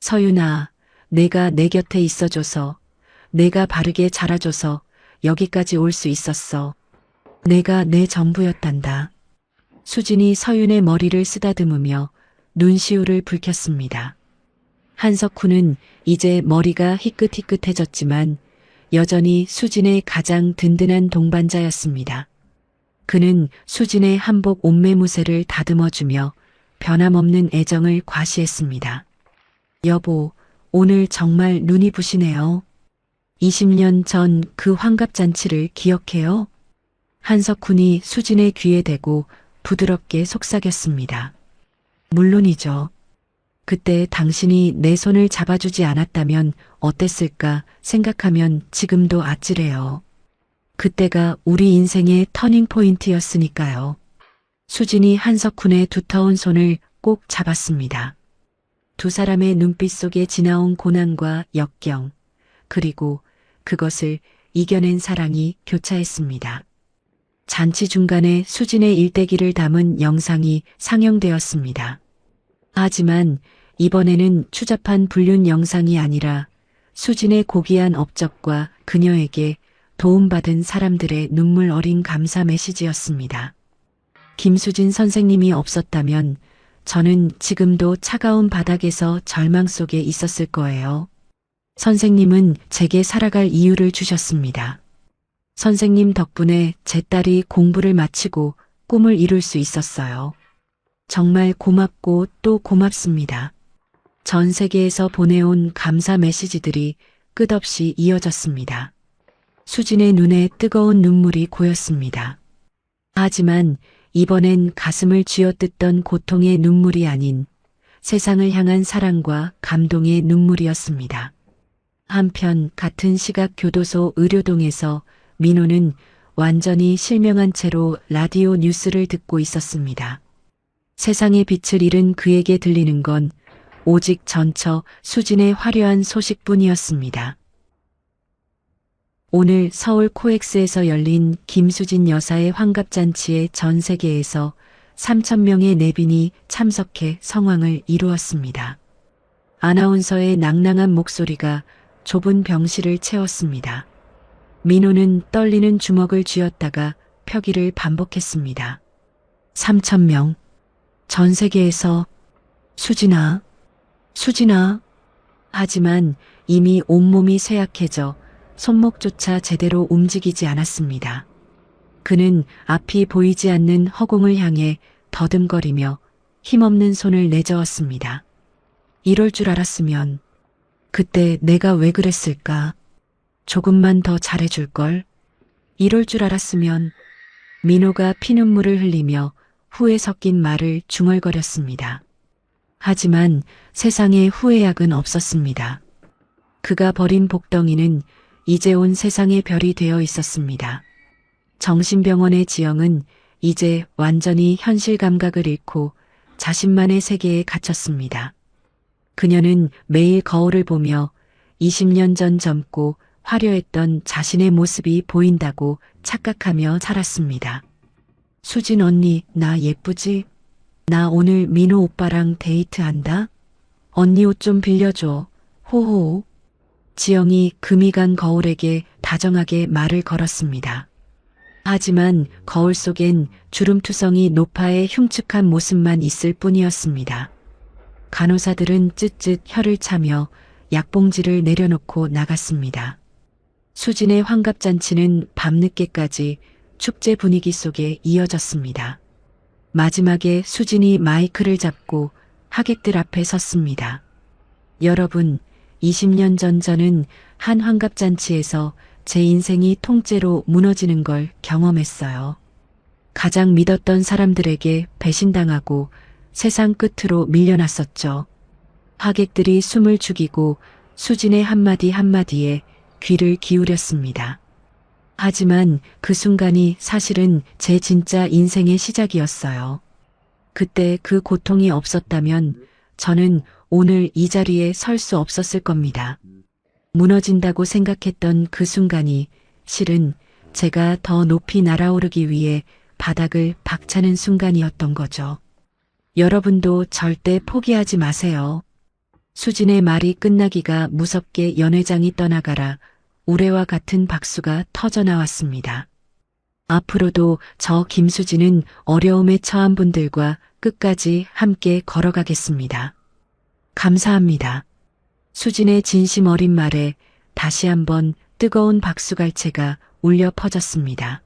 Speaker 1: 서윤아, 내가 내 곁에 있어줘서, 내가 바르게 자라줘서 여기까지 올 수 있었어. 내가 내 전부였단다. 수진이 서윤의 머리를 쓰다듬으며 눈시울을 붉혔습니다. 한석훈은 이제 머리가 희끗희끗해졌지만 여전히 수진의 가장 든든한 동반자였습니다. 그는 수진의 한복 옷매무새를 다듬어주며 변함없는 애정을 과시했습니다. 여보, 오늘 정말 눈이 부시네요. 20년 전 그 환갑잔치를 기억해요? 한석훈이 수진의 귀에 대고 부드럽게 속삭였습니다. 물론이죠. 그때 당신이 내 손을 잡아주지 않았다면 어땠을까 생각하면 지금도 아찔해요. 그때가 우리 인생의 터닝 포인트였으니까요. 수진이 한석훈의 두터운 손을 꼭 잡았습니다. 두 사람의 눈빛 속에 지나온 고난과 역경, 그리고 그것을 이겨낸 사랑이 교차했습니다. 잔치 중간에 수진의 일대기를 담은 영상이 상영되었습니다. 하지만 이번에는 추잡한 불륜 영상이 아니라 수진의 고귀한 업적과 그녀에게 도움받은 사람들의 눈물 어린 감사 메시지였습니다. 김수진 선생님이 없었다면 저는 지금도 차가운 바닥에서 절망 속에 있었을 거예요. 선생님은 제게 살아갈 이유를 주셨습니다. 선생님 덕분에 제 딸이 공부를 마치고 꿈을 이룰 수 있었어요. 정말 고맙고 또 고맙습니다. 전 세계에서 보내온 감사 메시지들이 끝없이 이어졌습니다. 수진의 눈에 뜨거운 눈물이 고였습니다. 하지만 이번엔 가슴을 쥐어뜯던 고통의 눈물이 아닌 세상을 향한 사랑과 감동의 눈물이었습니다. 한편 같은 시각 교도소 의료동에서 민호는 완전히 실명한 채로 라디오 뉴스를 듣고 있었습니다. 세상의 빛을 잃은 그에게 들리는 건 오직 전처 수진의 화려한 소식뿐이었습니다. 오늘 서울 코엑스에서 열린 김수진 여사의 환갑잔치에 전 세계에서 3,000명의 내빈이 참석해 성황을 이루었습니다. 아나운서의 낭낭한 목소리가 좁은 병실을 채웠습니다. 민호는 떨리는 주먹을 쥐었다가 펴기를 반복했습니다. 3,000명. 전 세계에서 수진아, 수진아. 하지만 이미 온몸이 쇠약해져 손목조차 제대로 움직이지 않았습니다. 그는 앞이 보이지 않는 허공을 향해 더듬거리며 힘없는 손을 내저었습니다. 이럴 줄 알았으면 그때 내가 왜 그랬을까? 조금만 더 잘해줄걸? 이럴 줄 알았으면 민호가 피눈물을 흘리며 후회 섞인 말을 중얼거렸습니다. 하지만 세상에 후회약은 없었습니다. 그가 버린 복덩이는 이제 온 세상의 별이 되어 있었습니다. 정신병원의 지영은 이제 완전히 현실 감각을 잃고 자신만의 세계에 갇혔습니다. 그녀는 매일 거울을 보며 20년 전 젊고 화려했던 자신의 모습이 보인다고 착각하며 살았습니다. 수진 언니, 나 예쁘지? 나 오늘 민호 오빠랑 데이트한다? 언니 옷 좀 빌려줘. 호호. 지영이 금이 간 거울에게 다정하게 말을 걸었습니다. 하지만 거울 속엔 주름투성이 노파의 흉측한 모습만 있을 뿐이었습니다. 간호사들은 쯧쯧 혀를 차며 약봉지를 내려놓고 나갔습니다. 수진의 환갑잔치는 밤늦게까지 축제 분위기 속에 이어졌습니다. 마지막에 수진이 마이크를 잡고 하객들 앞에 섰습니다. 여러분, 20년 전 저는 한 환갑잔치에서 제 인생이 통째로 무너지는 걸 경험했어요. 가장 믿었던 사람들에게 배신당하고 세상 끝으로 밀려났었죠. 하객들이 숨을 죽이고 수진의 한마디 한마디에 귀를 기울였습니다. 하지만 그 순간이 사실은 제 진짜 인생의 시작이었어요. 그때 그 고통이 없었다면 저는 오늘 이 자리에 설 수 없었을 겁니다. 무너진다고 생각했던 그 순간이 실은 제가 더 높이 날아오르기 위해 바닥을 박차는 순간이었던 거죠. 여러분도 절대 포기하지 마세요. 수진의 말이 끝나기가 무섭게 연회장이 떠나가라 우레와 같은 박수가 터져나왔습니다. 앞으로도 저 김수진은 어려움에 처한 분들과 끝까지 함께 걸어가겠습니다. 감사합니다. 수진의 진심 어린 말에 다시 한번 뜨거운 박수갈채가 울려 퍼졌습니다.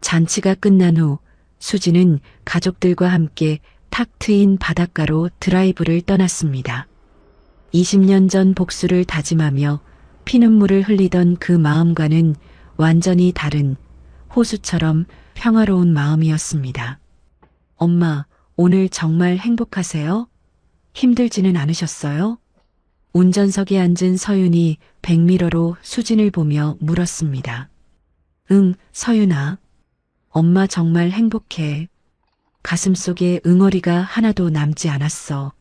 Speaker 1: 잔치가 끝난 후 수진은 가족들과 함께 탁 트인 바닷가로 드라이브를 떠났습니다. 20년 전 복수를 다짐하며 피눈물을 흘리던 그 마음과는 완전히 다른 호수처럼 평화로운 마음이었습니다. 엄마, 오늘 정말 행복하세요? 힘들지는 않으셨어요? 운전석에 앉은 서윤이 백미러로 수진을 보며 물었습니다. 응, 서윤아. 엄마 정말 행복해. 가슴속에 응어리가 하나도 남지 않았어.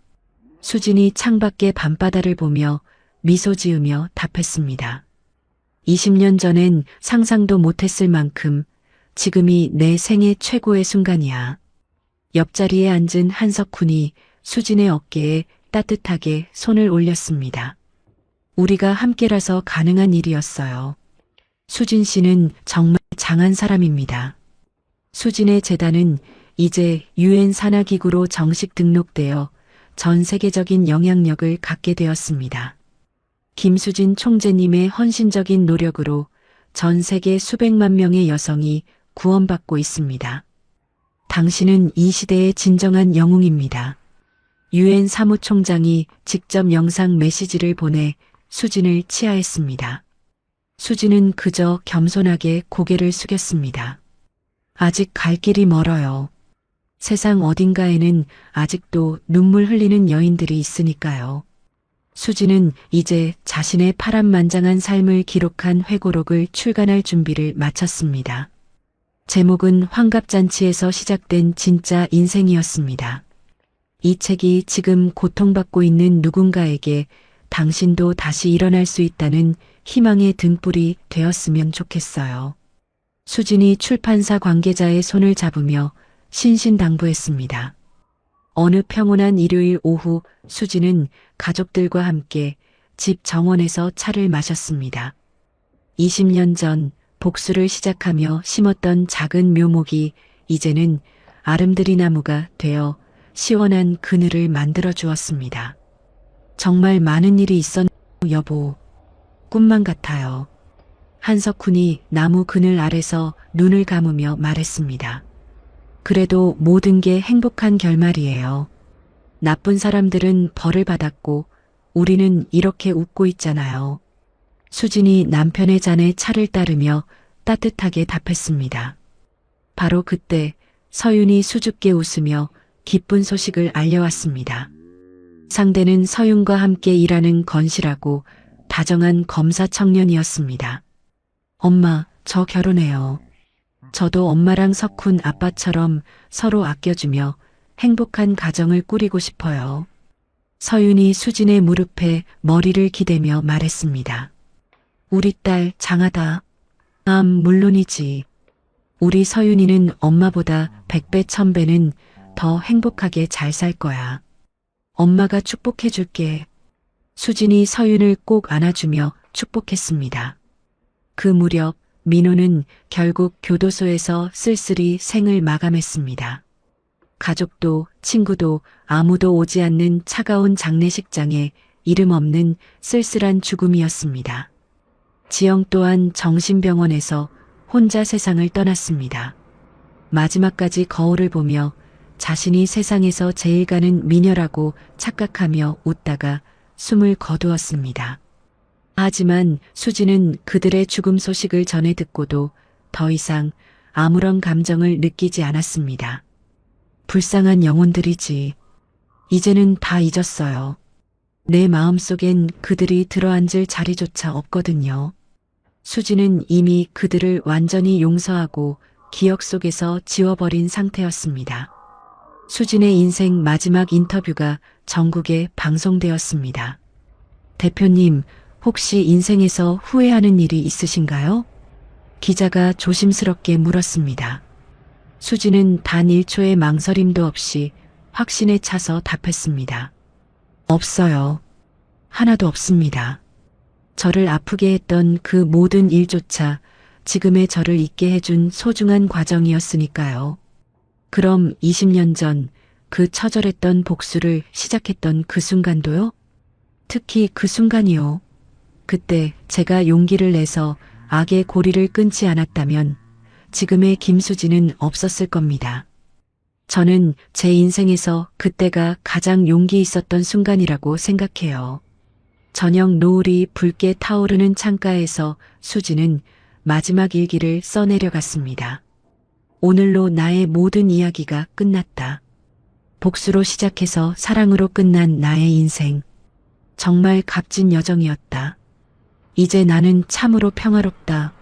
Speaker 1: 수진이 창밖의 밤바다를 보며 미소 지으며 답했습니다. 20년 전엔 상상도 못했을 만큼 지금이 내 생애 최고의 순간이야. 옆자리에 앉은 한석훈이 수진의 어깨에 따뜻하게 손을 올렸습니다. 우리가 함께라서 가능한 일이었어요. 수진 씨는 정말 장한 사람입니다. 수진의 재단은 이제 유엔 산하기구로 정식 등록되어 전 세계적인 영향력을 갖게 되었습니다. 김수진 총재님의 헌신적인 노력으로 전 세계 수백만 명의 여성이 구원받고 있습니다. 당신은 이 시대의 진정한 영웅입니다. 유엔 사무총장이 직접 영상 메시지를 보내 수진을 치하했습니다. 수진은 그저 겸손하게 고개를 숙였습니다. 아직 갈 길이 멀어요. 세상 어딘가에는 아직도 눈물 흘리는 여인들이 있으니까요. 수진은 이제 자신의 파란만장한 삶을 기록한 회고록을 출간할 준비를 마쳤습니다. 제목은 환갑잔치에서 시작된 진짜 인생이었습니다. 이 책이 지금 고통받고 있는 누군가에게 당신도 다시 일어날 수 있다는 희망의 등불이 되었으면 좋겠어요. 수진이 출판사 관계자의 손을 잡으며 신신당부했습니다. 어느 평온한 일요일 오후 수진은 가족들과 함께 집 정원에서 차를 마셨습니다. 20년 전 복수를 시작하며 심었던 작은 묘목이 이제는 아름드리 나무가 되어 시원한 그늘을 만들어 주었습니다. 정말 많은 일이 있었네요, 여보. 꿈만 같아요. 한석훈이 나무 그늘 아래서 눈을 감으며 말했습니다. 그래도 모든 게 행복한 결말이에요. 나쁜 사람들은 벌을 받았고 우리는 이렇게 웃고 있잖아요. 수진이 남편의 잔에 차를 따르며 따뜻하게 답했습니다. 바로 그때 서윤이 수줍게 웃으며 기쁜 소식을 알려왔습니다. 상대는 서윤과 함께 일하는 건실하고 다정한 검사 청년이었습니다. 엄마, 저 결혼해요. 저도 엄마랑 석훈 아빠처럼 서로 아껴주며 행복한 가정을 꾸리고 싶어요. 서윤이 수진의 무릎에 머리를 기대며 말했습니다. 우리 딸 장하다. 물론이지. 우리 서윤이는 엄마보다 100배 1000배는 더 행복하게 잘 살 거야. 엄마가 축복해 줄게. 수진이 서윤을 꼭 안아주며 축복했습니다. 그 무렵 민호는 결국 교도소에서 쓸쓸히 생을 마감했습니다. 가족도 친구도 아무도 오지 않는 차가운 장례식장에 이름 없는 쓸쓸한 죽음이었습니다. 지영 또한 정신병원에서 혼자 세상을 떠났습니다. 마지막까지 거울을 보며 자신이 세상에서 제일 가는 미녀라고 착각하며 웃다가 숨을 거두었습니다. 하지만 수지는 그들의 죽음 소식을 전해 듣고도 더 이상 아무런 감정을 느끼지 않았습니다. 불쌍한 영혼들이지. 이제는 다 잊었어요. 내 마음속엔 그들이 들어앉을 자리조차 없거든요. 수지는 이미 그들을 완전히 용서하고 기억 속에서 지워버린 상태였습니다. 수진의 인생 마지막 인터뷰가 전국에 방송되었습니다. 대표님, 혹시 인생에서 후회하는 일이 있으신가요? 기자가 조심스럽게 물었습니다. 수지는 단 1초의 망설임도 없이 확신에 차서 답했습니다. 없어요. 하나도 없습니다. 저를 아프게 했던 그 모든 일조차 지금의 저를 있게 해준 소중한 과정이었으니까요. 그럼 20년 전 그 처절했던 복수를 시작했던 그 순간도요? 특히 그 순간이요. 그때 제가 용기를 내서 악의 고리를 끊지 않았다면 지금의 김수지는 없었을 겁니다. 저는 제 인생에서 그때가 가장 용기 있었던 순간이라고 생각해요. 저녁 노을이 붉게 타오르는 창가에서 수지는 마지막 일기를 써내려갔습니다. 오늘로 나의 모든 이야기가 끝났다. 복수로 시작해서 사랑으로 끝난 나의 인생. 정말 값진 여정이었다. 이제 나는 참으로 평화롭다.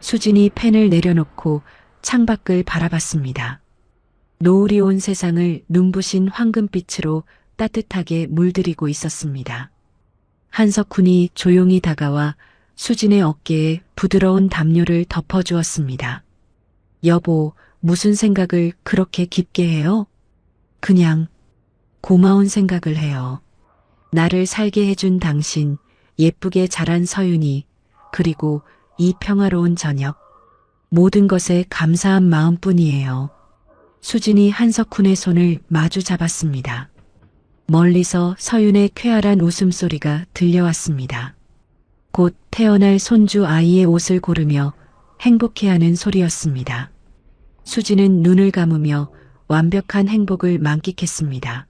Speaker 1: 수진이 펜을 내려놓고 창밖을 바라봤습니다. 노을이 온 세상을 눈부신 황금빛으로 따뜻하게 물들이고 있었습니다. 한석훈이 조용히 다가와 수진의 어깨에 부드러운 담요를 덮어주었습니다. 여보, 무슨 생각을 그렇게 깊게 해요? 그냥 고마운 생각을 해요. 나를 살게 해준 당신, 예쁘게 자란 서윤이, 그리고 이 평화로운 저녁. 모든 것에 감사한 마음뿐이에요. 수진이 한석훈의 손을 마주 잡았습니다. 멀리서 서윤의 쾌활한 웃음소리가 들려왔습니다. 곧 태어날 손주 아이의 옷을 고르며 행복해하는 소리였습니다. 수진은 눈을 감으며 완벽한 행복을 만끽했습니다.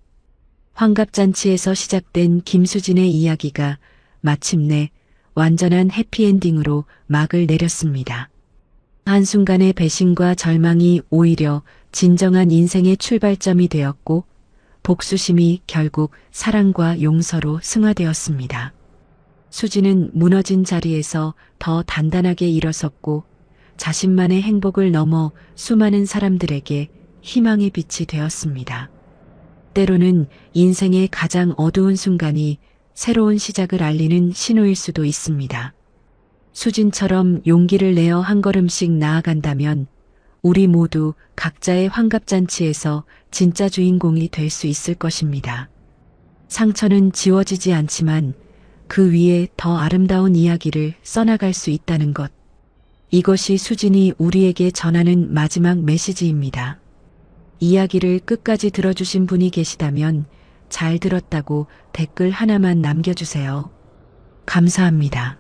Speaker 1: 환갑잔치에서 시작된 김수진의 이야기가 마침내 완전한 해피엔딩으로 막을 내렸습니다. 한순간의 배신과 절망이 오히려 진정한 인생의 출발점이 되었고 복수심이 결국 사랑과 용서로 승화되었습니다. 수지는 무너진 자리에서 더 단단하게 일어섰고 자신만의 행복을 넘어 수많은 사람들에게 희망의 빛이 되었습니다. 때로는 인생의 가장 어두운 순간이 새로운 시작을 알리는 신호일 수도 있습니다. 수진처럼 용기를 내어 한 걸음씩 나아간다면 우리 모두 각자의 환갑잔치에서 진짜 주인공이 될 수 있을 것입니다. 상처는 지워지지 않지만 그 위에 더 아름다운 이야기를 써나갈 수 있다는 것. 이것이 수진이 우리에게 전하는 마지막 메시지입니다. 이야기를 끝까지 들어주신 분이 계시다면 잘 들었다고 댓글 하나만 남겨주세요. 감사합니다.